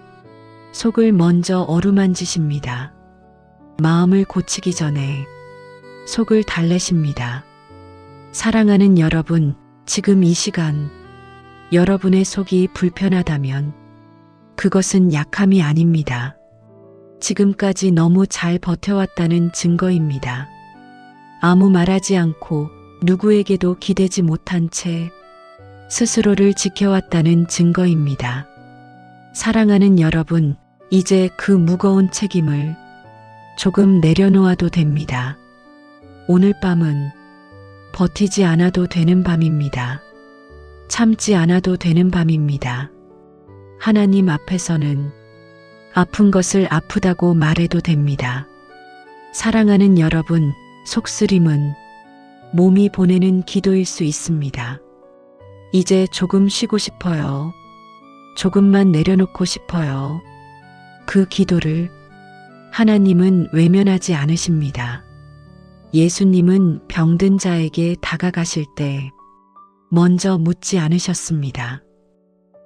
속을 먼저 어루만지십니다. 마음을 고치기 전에 속을 달래십니다. 사랑하는 여러분, 지금 이 시간 여러분의 속이 불편하다면 그것은 약함이 아닙니다. 지금까지 너무 잘 버텨왔다는 증거입니다. 아무 말하지 않고 누구에게도 기대지 못한 채 스스로를 지켜왔다는 증거입니다. 사랑하는 여러분, 이제 그 무거운 책임을 조금 내려놓아도 됩니다. 오늘 밤은 버티지 않아도 되는 밤입니다. 참지 않아도 되는 밤입니다. 하나님 앞에서는 아픈 것을 아프다고 말해도 됩니다. 사랑하는 여러분, 속쓰림은 몸이 보내는 기도일 수 있습니다. 이제 조금 쉬고 싶어요. 조금만 내려놓고 싶어요. 그 기도를 하나님은 외면하지 않으십니다. 예수님은 병든 자에게 다가가실 때 먼저 묻지 않으셨습니다.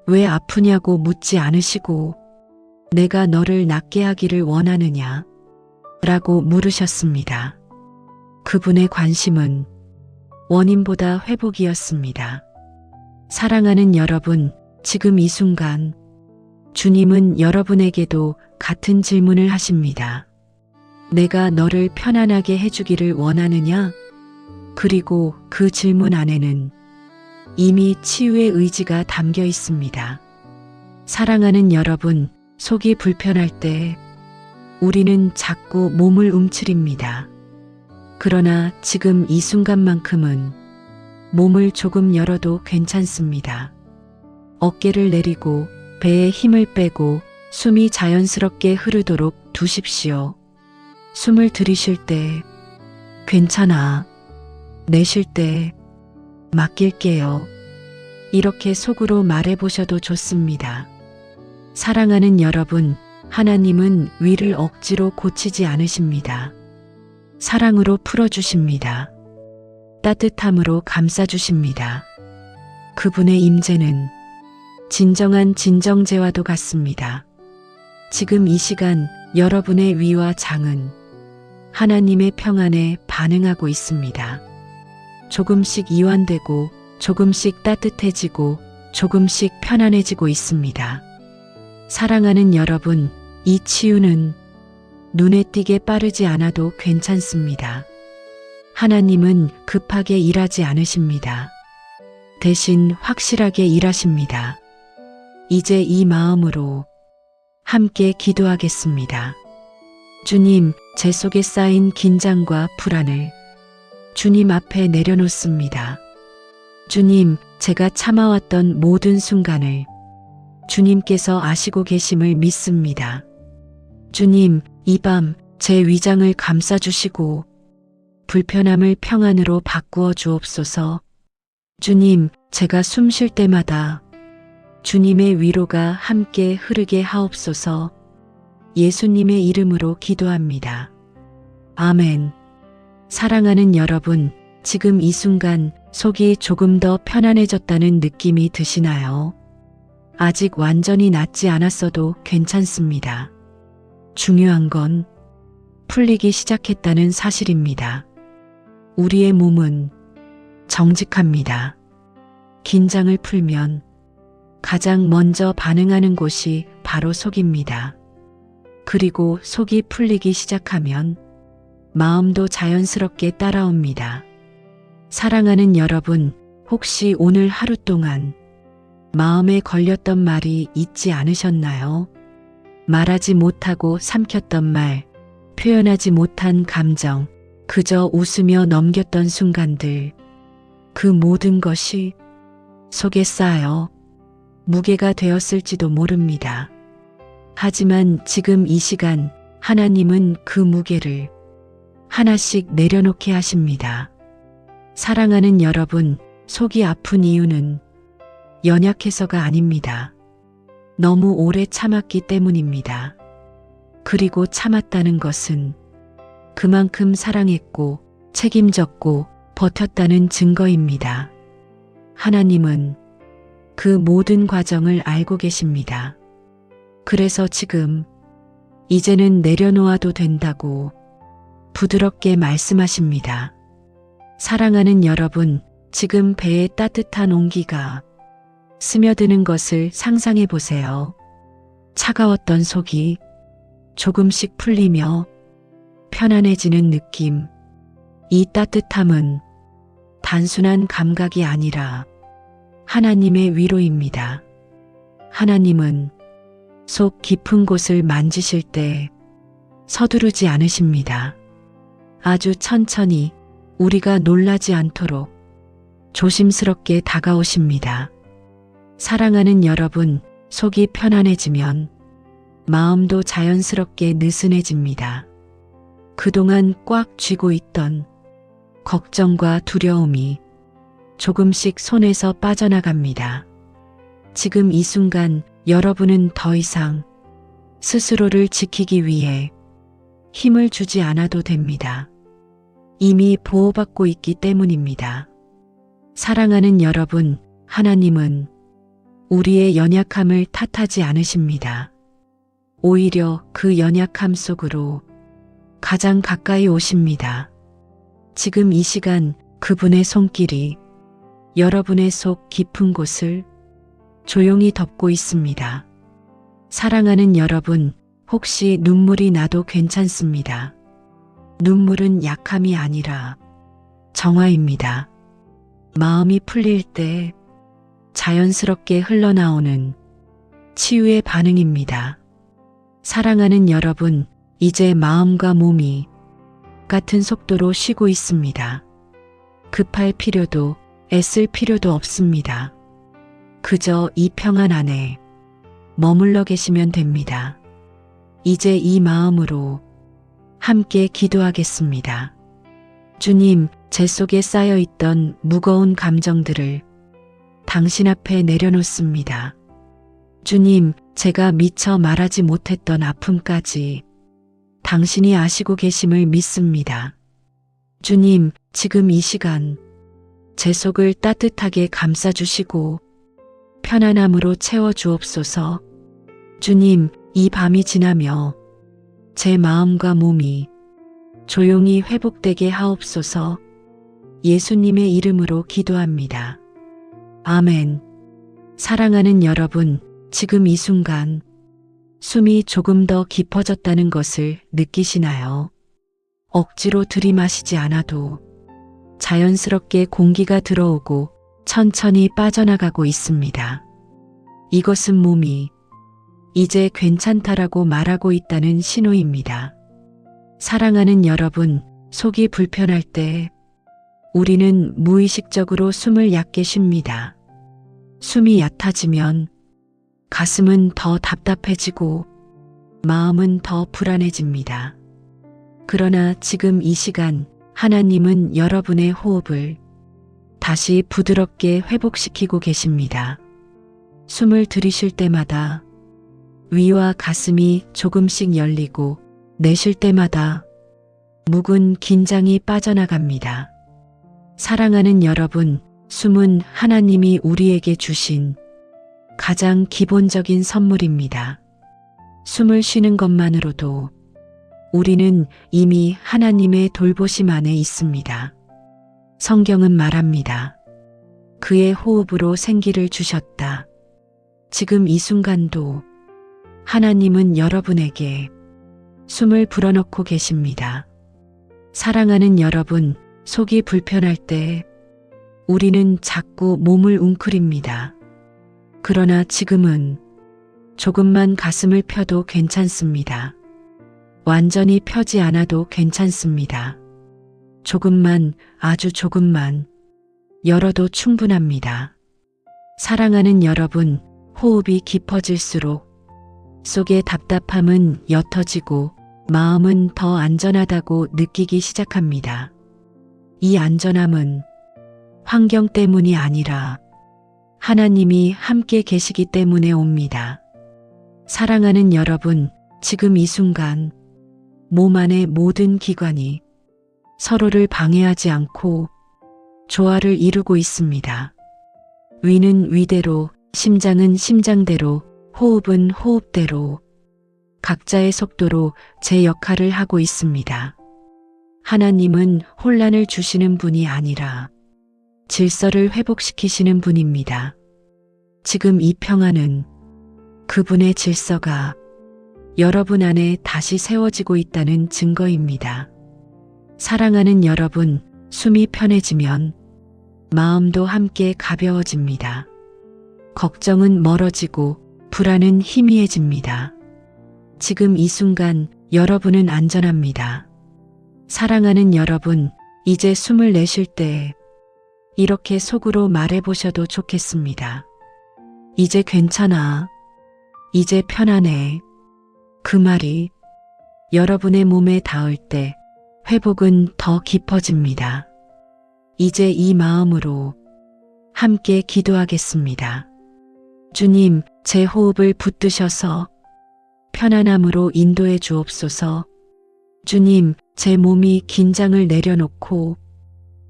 왜 아프냐고 묻지 않으시고 내가 너를 낫게 하기를 원하느냐? 라고 물으셨습니다. 그분의 관심은 원인보다 회복이었습니다. 사랑하는 여러분, 지금 이 순간 주님은 여러분에게도 같은 질문을 하십니다. 내가 너를 편안하게 해주기를 원하느냐? 그리고 그 질문 안에는 이미 치유의 의지가 담겨 있습니다. 사랑하는 여러분, 속이 불편할 때 우리는 자꾸 몸을 움츠립니다. 그러나 지금 이 순간만큼은 몸을 조금 열어도 괜찮습니다. 어깨를 내리고 배에 힘을 빼고 숨이 자연스럽게 흐르도록 두십시오. 숨을 들이쉴 때 괜찮아. 내쉴 때 맡길게요. 이렇게 속으로 말해보셔도 좋습니다. 사랑하는 여러분, 하나님은 위를 억지로 고치지 않으십니다. 사랑으로 풀어주십니다. 따뜻함으로 감싸주십니다. 그분의 임재는 진정한 진정제와도 같습니다. 지금 이 시간 여러분의 위와 장은 하나님의 평안에 반응하고 있습니다. 조금씩 이완되고 조금씩 따뜻해지고 조금씩 편안해지고 있습니다. 사랑하는 여러분, 이 치유는 눈에 띄게 빠르지 않아도 괜찮습니다. 하나님은 급하게 일하지 않으십니다. 대신 확실하게 일하십니다. 이제 이 마음으로 함께 기도하겠습니다. 주님, 제 속에 쌓인 긴장과 불안을 주님 앞에 내려놓습니다. 주님, 제가 참아왔던 모든 순간을 주님께서 아시고 계심을 믿습니다. 주님, 이 밤 제 위장을 감싸주시고 불편함을 평안으로 바꾸어 주옵소서. 주님, 제가 숨 쉴 때마다 주님의 위로가 함께 흐르게 하옵소서. 예수님의 이름으로 기도합니다. 아멘. 사랑하는 여러분, 지금 이 순간 속이 조금 더 편안해졌다는 느낌이 드시나요? 아직 완전히 낫지 않았어도 괜찮습니다. 중요한 건 풀리기 시작했다는 사실입니다. 우리의 몸은 정직합니다. 긴장을 풀면 가장 먼저 반응하는 곳이 바로 속입니다. 그리고 속이 풀리기 시작하면 마음도 자연스럽게 따라옵니다. 사랑하는 여러분, 혹시 오늘 하루 동안 마음에 걸렸던 말이 있지 않으셨나요? 말하지 못하고 삼켰던 말, 표현하지 못한 감정, 그저 웃으며 넘겼던 순간들, 그 모든 것이 속에 쌓여 무게가 되었을지도 모릅니다. 하지만 지금 이 시간 하나님은 그 무게를 하나씩 내려놓게 하십니다. 사랑하는 여러분, 속이 아픈 이유는 연약해서가 아닙니다. 너무 오래 참았기 때문입니다. 그리고 참았다는 것은 그만큼 사랑했고 책임졌고 버텼다는 증거입니다. 하나님은 그 모든 과정을 알고 계십니다. 그래서 지금 이제는 내려놓아도 된다고 부드럽게 말씀하십니다. 사랑하는 여러분, 지금 배에 따뜻한 온기가 스며드는 것을 상상해 보세요. 차가웠던 속이 조금씩 풀리며 편안해지는 느낌. 이 따뜻함은 단순한 감각이 아니라 하나님의 위로입니다. 하나님은 속 깊은 곳을 만지실 때 서두르지 않으십니다. 아주 천천히 우리가 놀라지 않도록 조심스럽게 다가오십니다. 사랑하는 여러분, 속이 편안해지면 마음도 자연스럽게 느슨해집니다. 그동안 꽉 쥐고 있던 걱정과 두려움이 조금씩 손에서 빠져나갑니다. 지금 이 순간 여러분은 더 이상 스스로를 지키기 위해 힘을 주지 않아도 됩니다. 이미 보호받고 있기 때문입니다. 사랑하는 여러분, 하나님은 우리의 연약함을 탓하지 않으십니다. 오히려 그 연약함 속으로 가장 가까이 오십니다. 지금 이 시간 그분의 손길이 여러분의 속 깊은 곳을 조용히 덮고 있습니다. 사랑하는 여러분, 혹시 눈물이 나도 괜찮습니다. 눈물은 약함이 아니라 정화입니다. 마음이 풀릴 때 자연스럽게 흘러나오는 치유의 반응입니다. 사랑하는 여러분, 이제 마음과 몸이 같은 속도로 쉬고 있습니다. 급할 필요도 애쓸 필요도 없습니다. 그저 이 평안 안에 머물러 계시면 됩니다. 이제 이 마음으로 함께 기도하겠습니다. 주님, 제 속에 쌓여있던 무거운 감정들을 당신 앞에 내려놓습니다. 주님, 제가 미처 말하지 못했던 아픔까지 당신이 아시고 계심을 믿습니다. 주님, 지금 이 시간 제 속을 따뜻하게 감싸주시고 편안함으로 채워주옵소서. 주님, 이 밤이 지나며 제 마음과 몸이 조용히 회복되게 하옵소서. 예수님의 이름으로 기도합니다. 아멘. 사랑하는 여러분, 지금 이 순간 숨이 조금 더 깊어졌다는 것을 느끼시나요? 억지로 들이마시지 않아도 자연스럽게 공기가 들어오고 천천히 빠져나가고 있습니다. 이것은 몸이 이제 괜찮다라고 말하고 있다는 신호입니다. 사랑하는 여러분, 속이 불편할 때 우리는 무의식적으로 숨을 얕게 쉽니다. 숨이 얕아지면 가슴은 더 답답해지고 마음은 더 불안해집니다. 그러나 지금 이 시간 하나님은 여러분의 호흡을 다시 부드럽게 회복시키고 계십니다. 숨을 들이쉴 때마다 위와 가슴이 조금씩 열리고 내쉴 때마다 묵은 긴장이 빠져나갑니다. 사랑하는 여러분, 숨은 하나님이 우리에게 주신 가장 기본적인 선물입니다. 숨을 쉬는 것만으로도 우리는 이미 하나님의 돌보심 안에 있습니다. 성경은 말합니다. 그의 호흡으로 생기를 주셨다. 지금 이 순간도 하나님은 여러분에게 숨을 불어넣고 계십니다. 사랑하는 여러분, 속이 불편할 때 우리는 자꾸 몸을 웅크립니다. 그러나 지금은 조금만 가슴을 펴도 괜찮습니다. 완전히 펴지 않아도 괜찮습니다. 조금만, 아주 조금만 열어도 충분합니다. 사랑하는 여러분, 호흡이 깊어질수록 속의 답답함은 옅어지고 마음은 더 안전하다고 느끼기 시작합니다. 이 안전함은 환경 때문이 아니라 하나님이 함께 계시기 때문에 옵니다. 사랑하는 여러분, 지금 이 순간 몸 안의 모든 기관이 서로를 방해하지 않고 조화를 이루고 있습니다. 위는 위대로, 심장은 심장대로, 호흡은 호흡대로, 각자의 속도로 제 역할을 하고 있습니다. 하나님은 혼란을 주시는 분이 아니라 질서를 회복시키시는 분입니다. 지금 이 평안은 그분의 질서가 여러분 안에 다시 세워지고 있다는 증거입니다. 사랑하는 여러분, 숨이 편해지면 마음도 함께 가벼워집니다. 걱정은 멀어지고 불안은 희미해집니다. 지금 이 순간 여러분은 안전합니다. 사랑하는 여러분, 이제 숨을 내쉴 때 이렇게 속으로 말해보셔도 좋겠습니다. 이제 괜찮아. 이제 편안해. 그 말이 여러분의 몸에 닿을 때 회복은 더 깊어집니다. 이제 이 마음으로 함께 기도하겠습니다. 주님, 제 호흡을 붙드셔서 편안함으로 인도해 주옵소서. 주님, 제 몸이 긴장을 내려놓고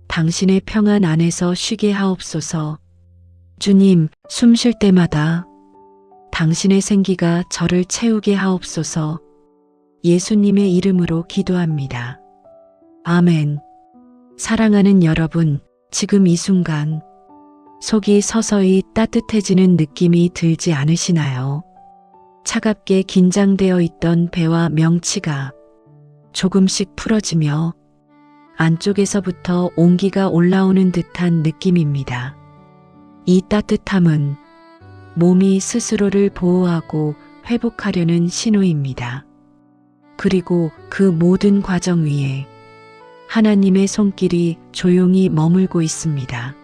당신의 평안 안에서 쉬게 하옵소서. 주님, 숨 쉴 때마다 당신의 생기가 저를 채우게 하옵소서. 예수님의 이름으로 기도합니다. 아멘. 사랑하는 여러분, 지금 이 순간 속이 서서히 따뜻해지는 느낌이 들지 않으시나요? 차갑게 긴장되어 있던 배와 명치가 조금씩 풀어지며 안쪽에서부터 온기가 올라오는 듯한 느낌입니다. 이 따뜻함은 몸이 스스로를 보호하고 회복하려는 신호입니다. 그리고 그 모든 과정 위에 하나님의 손길이 조용히 머물고 있습니다.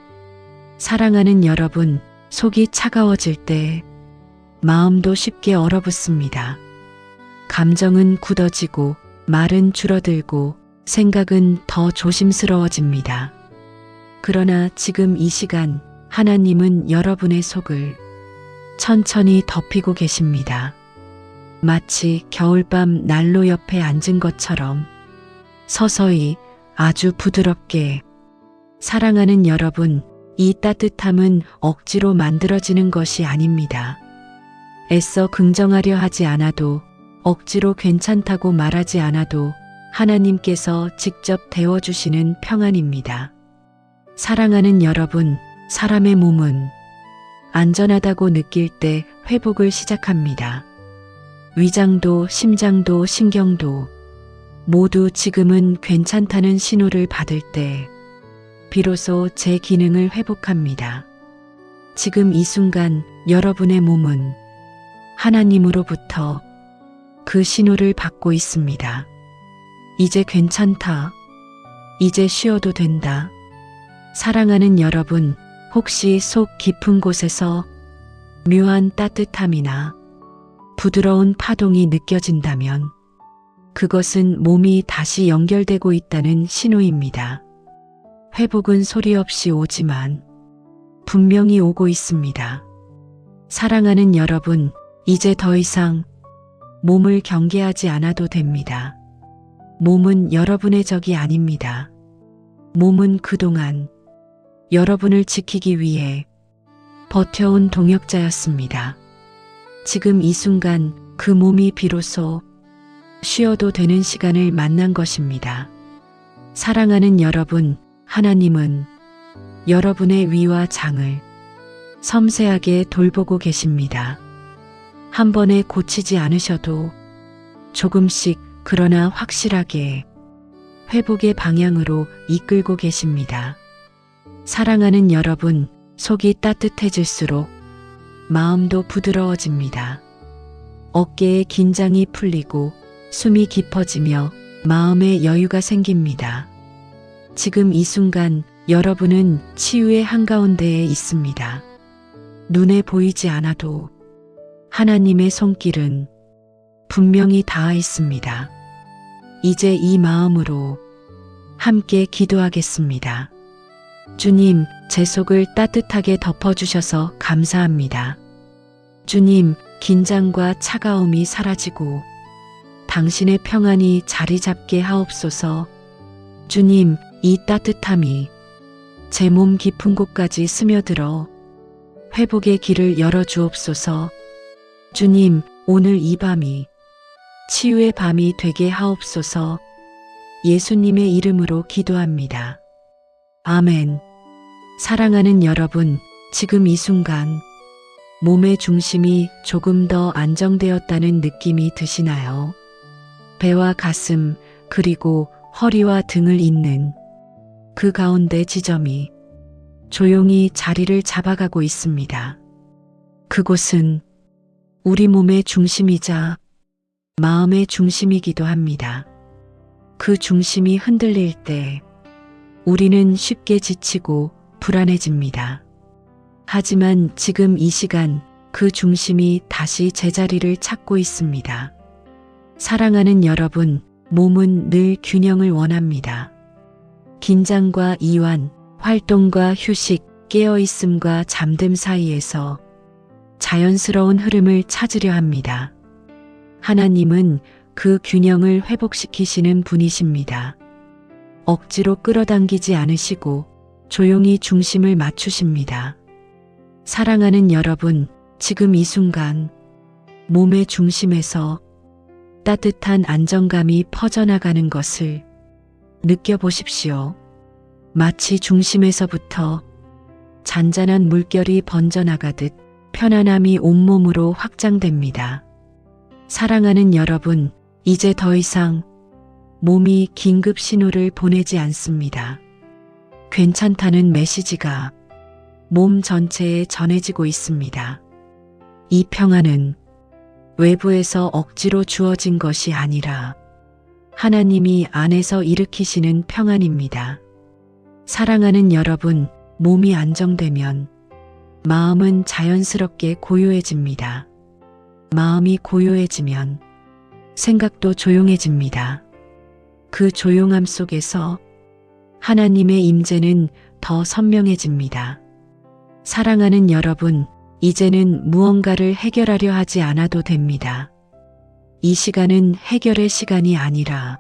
사랑하는 여러분, 속이 차가워질 때 마음도 쉽게 얼어붙습니다. 감정은 굳어지고 말은 줄어들고 생각은 더 조심스러워집니다. 그러나 지금 이 시간 하나님은 여러분의 속을 천천히 덮이고 계십니다. 마치 겨울밤 난로 옆에 앉은 것처럼 서서히 아주 부드럽게. 사랑하는 여러분, 이 따뜻함은 억지로 만들어지는 것이 아닙니다. 애써 긍정하려 하지 않아도, 억지로 괜찮다고 말하지 않아도 하나님께서 직접 데워주시는 평안입니다. 사랑하는 여러분, 사람의 몸은 안전하다고 느낄 때 회복을 시작합니다. 위장도 심장도 신경도 모두 지금은 괜찮다는 신호를 받을 때 비로소 제 기능을 회복합니다. 지금 이 순간 여러분의 몸은 하나님으로부터 그 신호를 받고 있습니다. 이제 괜찮다. 이제 쉬어도 된다. 사랑하는 여러분, 혹시 속 깊은 곳에서 묘한 따뜻함이나 부드러운 파동이 느껴진다면 그것은 몸이 다시 연결되고 있다는 신호입니다. 회복은 소리 없이 오지만 분명히 오고 있습니다. 사랑하는 여러분, 이제 더 이상 몸을 경계하지 않아도 됩니다. 몸은 여러분의 적이 아닙니다. 몸은 그동안 여러분을 지키기 위해 버텨온 동역자였습니다. 지금 이 순간 그 몸이 비로소 쉬어도 되는 시간을 만난 것입니다. 사랑하는 여러분, 하나님은 여러분의 위와 장을 섬세하게 돌보고 계십니다. 한 번에 고치지 않으셔도 조금씩 그러나 확실하게 회복의 방향으로 이끌고 계십니다. 사랑하는 여러분, 속이 따뜻해질수록 마음도 부드러워집니다. 어깨의 긴장이 풀리고 숨이 깊어지며 마음의 여유가 생깁니다. 지금 이 순간 여러분은 치유의 한가운데에 있습니다. 눈에 보이지 않아도 하나님의 손길은 분명히 닿아 있습니다. 이제 이 마음으로 함께 기도하겠습니다. 주님, 제 속을 따뜻하게 덮어주셔서 감사합니다. 주님, 긴장과 차가움이 사라지고 당신의 평안이 자리 잡게 하옵소서. 주님, 이 따뜻함이 제 몸 깊은 곳까지 스며들어 회복의 길을 열어 주옵소서. 주님, 오늘 이 밤이 치유의 밤이 되게 하옵소서. 예수님의 이름으로 기도합니다. 아멘. 사랑하는 여러분, 지금 이 순간 몸의 중심이 조금 더 안정되었다는 느낌이 드시나요? 배와 가슴, 그리고 허리와 등을 잇는 그 가운데 지점이 조용히 자리를 잡아가고 있습니다. 그곳은 우리 몸의 중심이자 마음의 중심이기도 합니다. 그 중심이 흔들릴 때 우리는 쉽게 지치고 불안해집니다. 하지만 지금 이 시간 그 중심이 다시 제자리를 찾고 있습니다. 사랑하는 여러분, 몸은 늘 균형을 원합니다. 긴장과 이완, 활동과 휴식, 깨어있음과 잠듦 사이에서 자연스러운 흐름을 찾으려 합니다. 하나님은 그 균형을 회복시키시는 분이십니다. 억지로 끌어당기지 않으시고 조용히 중심을 맞추십니다. 사랑하는 여러분, 지금 이 순간 몸의 중심에서 따뜻한 안정감이 퍼져나가는 것을 느껴보십시오. 마치 중심에서부터 잔잔한 물결이 번져나가듯 편안함이 온몸으로 확장됩니다. 사랑하는 여러분, 이제 더 이상 몸이 긴급 신호를 보내지 않습니다. 괜찮다는 메시지가 몸 전체에 전해지고 있습니다. 이 평안은 외부에서 억지로 주어진 것이 아니라 하나님이 안에서 일으키시는 평안입니다. 사랑하는 여러분, 몸이 안정되면 마음은 자연스럽게 고요해집니다. 마음이 고요해지면 생각도 조용해집니다. 그 조용함 속에서 하나님의 임재는 더 선명해집니다. 사랑하는 여러분, 이제는 무언가를 해결하려 하지 않아도 됩니다. 이 시간은 해결의 시간이 아니라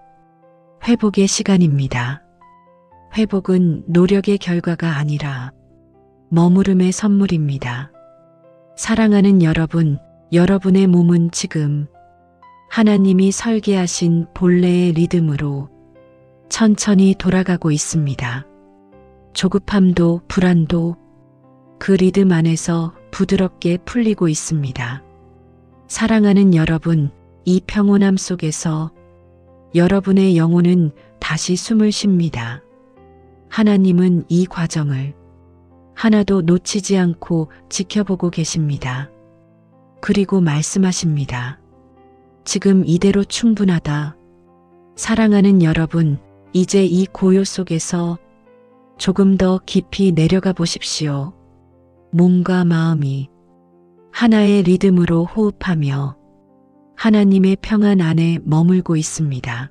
회복의 시간입니다. 회복은 노력의 결과가 아니라 머무름의 선물입니다. 사랑하는 여러분, 여러분의 몸은 지금 하나님이 설계하신 본래의 리듬으로 천천히 돌아가고 있습니다. 조급함도 불안도 그 리듬 안에서 부드럽게 풀리고 있습니다. 사랑하는 여러분, 이 평온함 속에서 여러분의 영혼은 다시 숨을 쉽니다. 하나님은 이 과정을 하나도 놓치지 않고 지켜보고 계십니다. 그리고 말씀하십니다. 지금 이대로 충분하다. 사랑하는 여러분, 이제 이 고요 속에서 조금 더 깊이 내려가 보십시오. 몸과 마음이 하나의 리듬으로 호흡하며 하나님의 평안 안에 머물고 있습니다.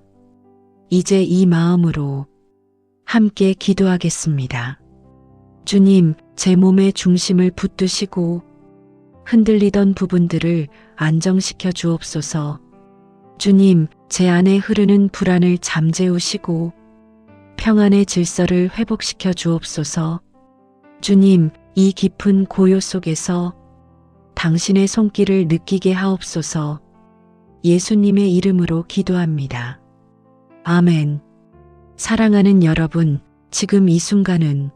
이제 이 마음으로 함께 기도하겠습니다. 주님, 제 몸의 중심을 붙드시고 흔들리던 부분들을 안정시켜 주옵소서. 주님, 제 안에 흐르는 불안을 잠재우시고 평안의 질서를 회복시켜 주옵소서. 주님, 이 깊은 고요 속에서 당신의 손길을 느끼게 하옵소서. 예수님의 이름으로 기도합니다. 아멘. 사랑하는 여러분, 지금 이 순간은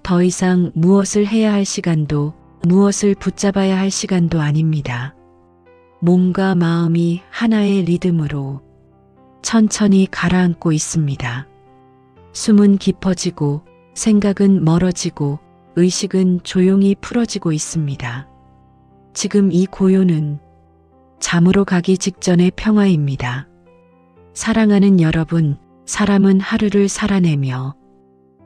더 이상 무엇을 해야 할 시간도 무엇을 붙잡아야 할 시간도 아닙니다. 몸과 마음이 하나의 리듬으로 천천히 가라앉고 있습니다. 숨은 깊어지고 생각은 멀어지고 의식은 조용히 풀어지고 있습니다. 지금 이 고요는 잠으로 가기 직전의 평화입니다. 사랑하는 여러분, 사람은 하루를 살아내며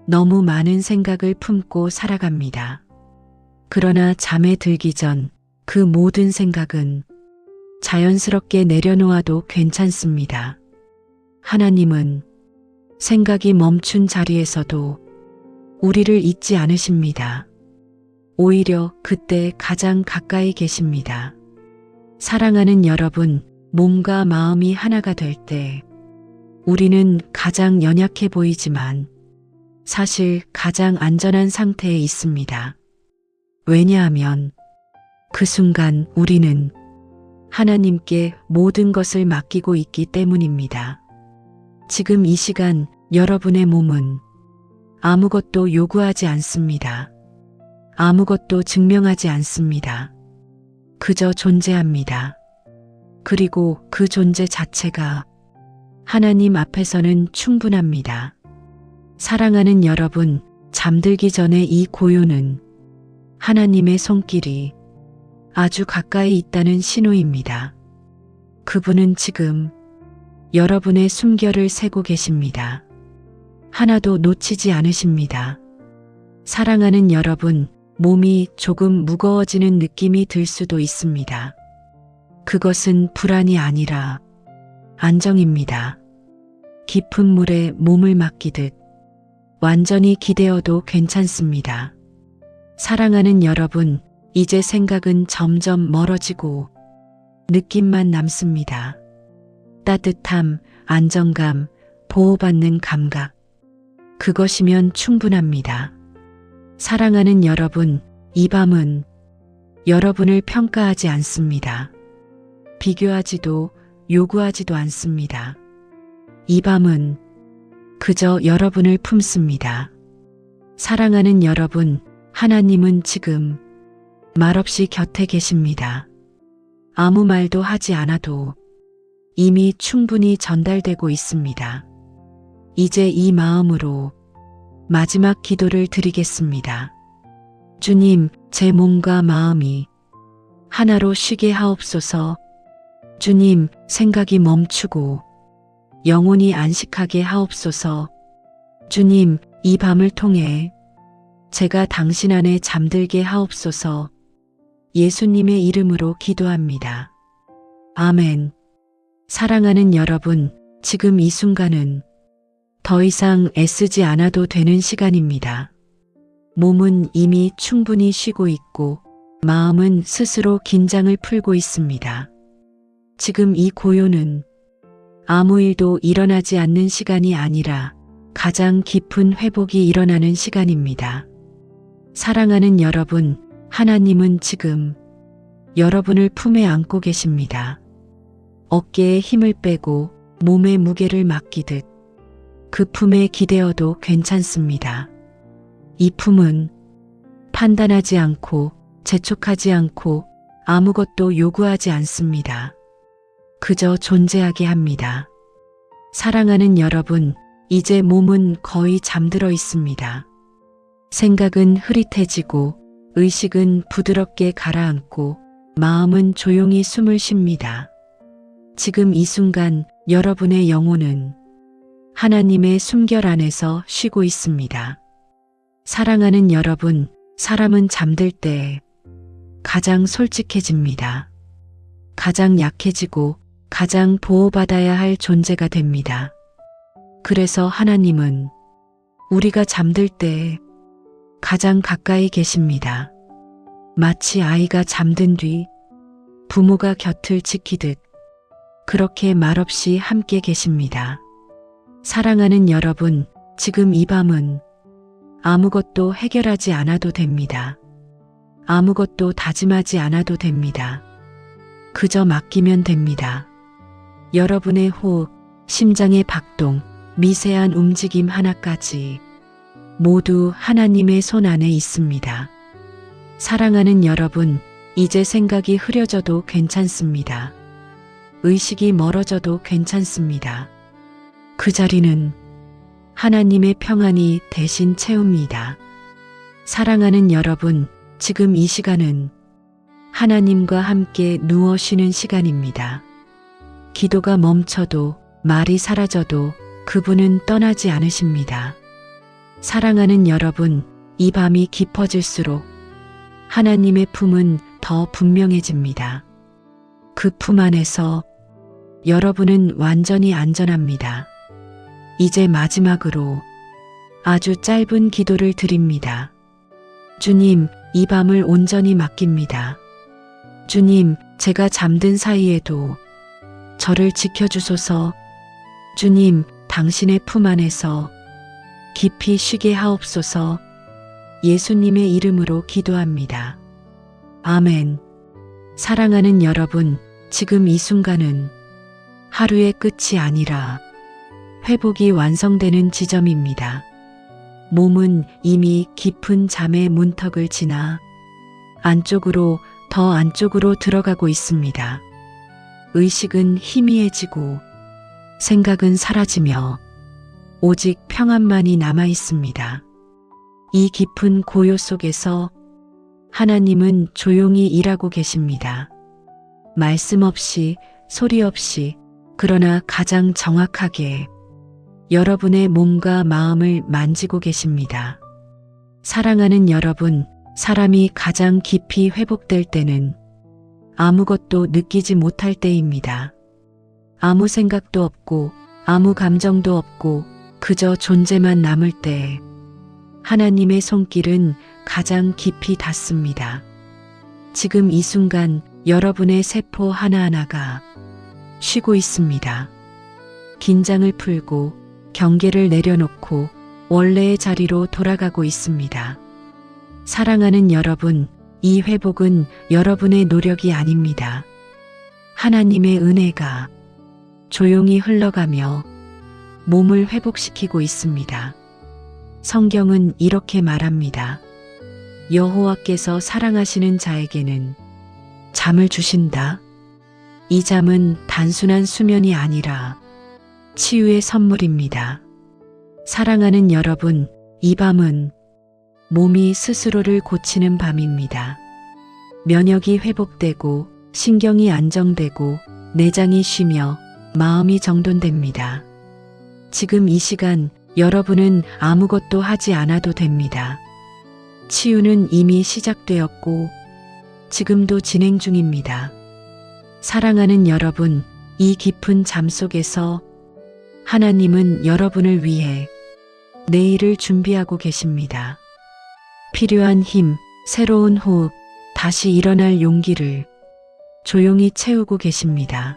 너무 많은 생각을 품고 살아갑니다. 그러나 잠에 들기 전 그 모든 생각은 자연스럽게 내려놓아도 괜찮습니다. 하나님은 생각이 멈춘 자리에서도 우리를 잊지 않으십니다. 오히려 그때 가장 가까이 계십니다. 사랑하는 여러분, 몸과 마음이 하나가 될 때 우리는 가장 연약해 보이지만 사실 가장 안전한 상태에 있습니다. 왜냐하면 그 순간 우리는 하나님께 모든 것을 맡기고 있기 때문입니다. 지금 이 시간 여러분의 몸은 아무것도 요구하지 않습니다. 아무것도 증명하지 않습니다. 그저 존재합니다. 그리고 그 존재 자체가 하나님 앞에서는 충분합니다. 사랑하는 여러분, 잠들기 전에 이 고요는 하나님의 손길이 아주 가까이 있다는 신호입니다. 그분은 지금 여러분의 숨결을 세고 계십니다. 하나도 놓치지 않으십니다. 사랑하는 여러분, 몸이 조금 무거워지는 느낌이 들 수도 있습니다. 그것은 불안이 아니라 안정입니다. 깊은 물에 몸을 맡기듯 완전히 기대어도 괜찮습니다. 사랑하는 여러분, 이제 생각은 점점 멀어지고 느낌만 남습니다. 따뜻함, 안정감, 보호받는 감각. 그것이면 충분합니다. 사랑하는 여러분, 이 밤은 여러분을 평가하지 않습니다. 비교하지도 요구하지도 않습니다. 이 밤은 그저 여러분을 품습니다. 사랑하는 여러분, 하나님은 지금 말없이 곁에 계십니다. 아무 말도 하지 않아도 이미 충분히 전달되고 있습니다. 이제 이 마음으로 마지막 기도를 드리겠습니다. 주님, 제 몸과 마음이 하나로 쉬게 하옵소서. 주님, 생각이 멈추고 영혼이 안식하게 하옵소서. 주님, 이 밤을 통해 제가 당신 안에 잠들게 하옵소서. 예수님의 이름으로 기도합니다. 아멘. 사랑하는 여러분, 지금 이 순간은 더 이상 애쓰지 않아도 되는 시간입니다. 몸은 이미 충분히 쉬고 있고 마음은 스스로 긴장을 풀고 있습니다. 지금 이 고요는 아무 일도 일어나지 않는 시간이 아니라 가장 깊은 회복이 일어나는 시간입니다. 사랑하는 여러분, 하나님은 지금 여러분을 품에 안고 계십니다. 어깨에 힘을 빼고 몸의 무게를 맡기듯 그 품에 기대어도 괜찮습니다. 이 품은 판단하지 않고 재촉하지 않고 아무것도 요구하지 않습니다. 그저 존재하게 합니다. 사랑하는 여러분, 이제 몸은 거의 잠들어 있습니다. 생각은 흐릿해지고 의식은 부드럽게 가라앉고 마음은 조용히 숨을 쉽니다. 지금 이 순간 여러분의 영혼은 하나님의 숨결 안에서 쉬고 있습니다. 사랑하는 여러분, 사람은 잠들 때 가장 솔직해집니다. 가장 약해지고 가장 보호받아야 할 존재가 됩니다. 그래서 하나님은 우리가 잠들 때 가장 가까이 계십니다. 마치 아이가 잠든 뒤 부모가 곁을 지키듯 그렇게 말없이 함께 계십니다. 사랑하는 여러분, 지금 이 밤은 아무것도 해결하지 않아도 됩니다. 아무것도 다짐하지 않아도 됩니다. 그저 맡기면 됩니다. 여러분의 호흡, 심장의 박동, 미세한 움직임 하나까지 모두 하나님의 손 안에 있습니다. 사랑하는 여러분, 이제 생각이 흐려져도 괜찮습니다. 의식이 멀어져도 괜찮습니다. 그 자리는 하나님의 평안이 대신 채웁니다. 사랑하는 여러분, 지금 이 시간은 하나님과 함께 누워 쉬는 시간입니다. 기도가 멈춰도 말이 사라져도 그분은 떠나지 않으십니다. 사랑하는 여러분, 이 밤이 깊어질수록 하나님의 품은 더 분명해집니다. 그 품 안에서 여러분은 완전히 안전합니다. 이제 마지막으로 아주 짧은 기도를 드립니다. 주님, 이 밤을 온전히 맡깁니다. 주님, 제가 잠든 사이에도 저를 지켜주소서. 주님, 당신의 품 안에서 깊이 쉬게 하옵소서. 예수님의 이름으로 기도합니다. 아멘. 사랑하는 여러분, 지금 이 순간은 하루의 끝이 아니라 회복이 완성되는 지점입니다. 몸은 이미 깊은 잠의 문턱을 지나 안쪽으로 더 안쪽으로 들어가고 있습니다. 의식은 희미해지고 생각은 사라지며 오직 평안만이 남아 있습니다. 이 깊은 고요 속에서 하나님은 조용히 일하고 계십니다. 말씀 없이, 소리 없이, 그러나 가장 정확하게 여러분의 몸과 마음을 만지고 계십니다. 사랑하는 여러분, 사람이 가장 깊이 회복될 때는 아무것도 느끼지 못할 때입니다. 아무 생각도 없고, 아무 감정도 없고, 그저 존재만 남을 때 하나님의 손길은 가장 깊이 닿습니다. 지금 이 순간 여러분의 세포 하나하나가 쉬고 있습니다. 긴장을 풀고 경계를 내려놓고 원래의 자리로 돌아가고 있습니다. 사랑하는 여러분, 이 회복은 여러분의 노력이 아닙니다. 하나님의 은혜가 조용히 흘러가며 몸을 회복시키고 있습니다. 성경은 이렇게 말합니다. 여호와께서 사랑하시는 자에게는 잠을 주신다. 이 잠은 단순한 수면이 아니라 치유의 선물입니다. 사랑하는 여러분, 이 밤은 몸이 스스로를 고치는 밤입니다. 면역이 회복되고 신경이 안정되고 내장이 쉬며 마음이 정돈됩니다. 지금 이 시간 여러분은 아무것도 하지 않아도 됩니다. 치유는 이미 시작되었고 지금도 진행 중입니다. 사랑하는 여러분, 이 깊은 잠 속에서 하나님은 여러분을 위해 내일을 준비하고 계십니다. 필요한 힘, 새로운 호흡, 다시 일어날 용기를 조용히 채우고 계십니다.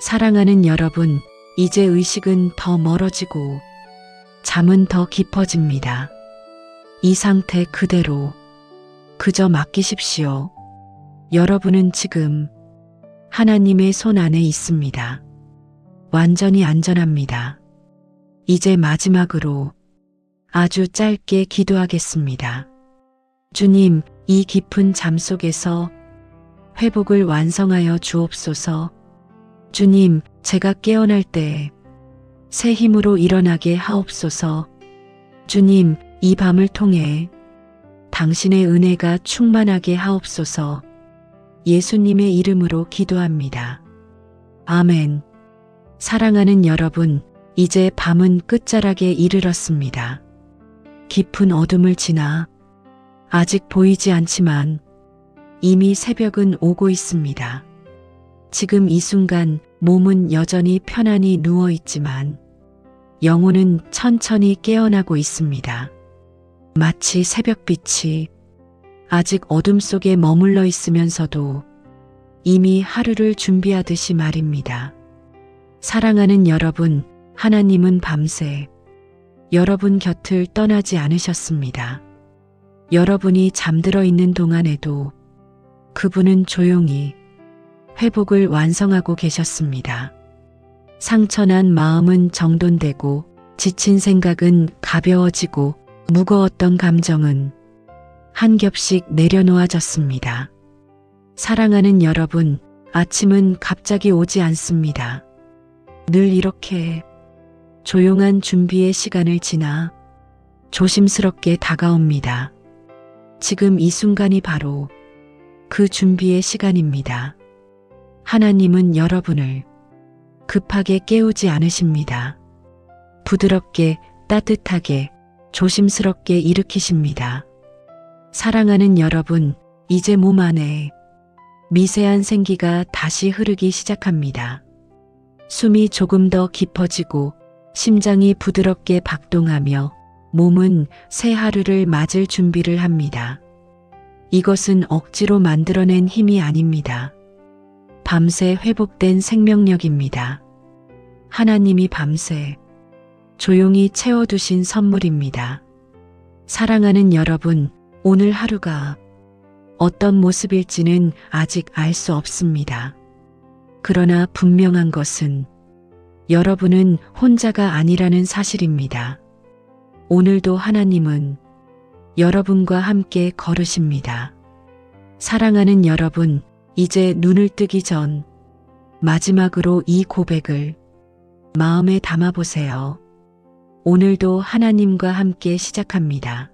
사랑하는 여러분, 이제 의식은 더 멀어지고 잠은 더 깊어집니다. 이 상태 그대로 그저 맡기십시오. 여러분은 지금 하나님의 손 안에 있습니다. 완전히 안전합니다. 이제 마지막으로 아주 짧게 기도하겠습니다. 주님, 이 깊은 잠 속에서 회복을 완성하여 주옵소서. 주님, 제가 깨어날 때 새 힘으로 일어나게 하옵소서. 주님, 이 밤을 통해 당신의 은혜가 충만하게 하옵소서. 예수님의 이름으로 기도합니다. 아멘. 사랑하는 여러분, 이제 밤은 끝자락에 이르렀습니다. 깊은 어둠을 지나 아직 보이지 않지만 이미 새벽은 오고 있습니다. 지금 이 순간 몸은 여전히 편안히 누워 있지만 영혼은 천천히 깨어나고 있습니다. 마치 새벽빛이 아직 어둠 속에 머물러 있으면서도 이미 하루를 준비하듯이 말입니다. 사랑하는 여러분, 하나님은 밤새 여러분 곁을 떠나지 않으셨습니다. 여러분이 잠들어 있는 동안에도 그분은 조용히 회복을 완성하고 계셨습니다. 상처난 마음은 정돈되고 지친 생각은 가벼워지고 무거웠던 감정은 한 겹씩 내려놓아졌습니다. 사랑하는 여러분, 아침은 갑자기 오지 않습니다. 늘 이렇게 조용한 준비의 시간을 지나 조심스럽게 다가옵니다. 지금 이 순간이 바로 그 준비의 시간입니다. 하나님은 여러분을 급하게 깨우지 않으십니다. 부드럽게, 따뜻하게, 조심스럽게 일으키십니다. 사랑하는 여러분, 이제 몸 안에 미세한 생기가 다시 흐르기 시작합니다. 숨이 조금 더 깊어지고 심장이 부드럽게 박동하며 몸은 새 하루를 맞을 준비를 합니다. 이것은 억지로 만들어낸 힘이 아닙니다. 밤새 회복된 생명력입니다. 하나님이 밤새 조용히 채워두신 선물입니다. 사랑하는 여러분, 오늘 하루가 어떤 모습일지는 아직 알 수 없습니다. 그러나 분명한 것은 여러분은 혼자가 아니라는 사실입니다. 오늘도 하나님은 여러분과 함께 걸으십니다. 사랑하는 여러분, 이제 눈을 뜨기 전 마지막으로 이 고백을 마음에 담아보세요. 오늘도 하나님과 함께 시작합니다.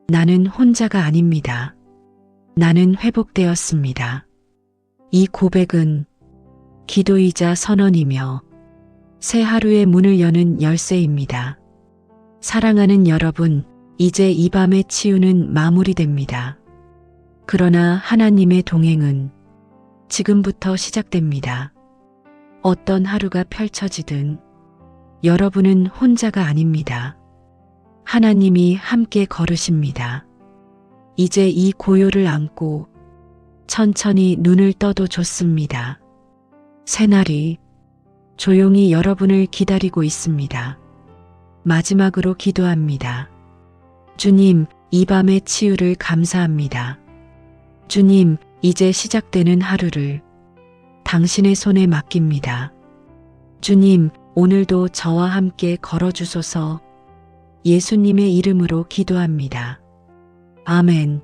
나는 혼자가 아닙니다. 나는 회복되었습니다. 이 고백은 기도이자 선언이며 새 하루의 문을 여는 열쇠입니다. 사랑하는 여러분, 이제 이 밤의 치유는 마무리됩니다. 그러나 하나님의 동행은 지금부터 시작됩니다. 어떤 하루가 펼쳐지든 여러분은 혼자가 아닙니다. 하나님이 함께 걸으십니다. 이제 이 고요를 안고 천천히 눈을 떠도 좋습니다. 새날이 조용히 여러분을 기다리고 있습니다. 마지막으로 기도합니다. 주님, 이 밤의 치유를 감사합니다. 주님, 이제 시작되는 하루를 당신의 손에 맡깁니다. 주님, 오늘도 저와 함께 걸어주소서. 예수님의 이름으로 기도합니다. 아멘.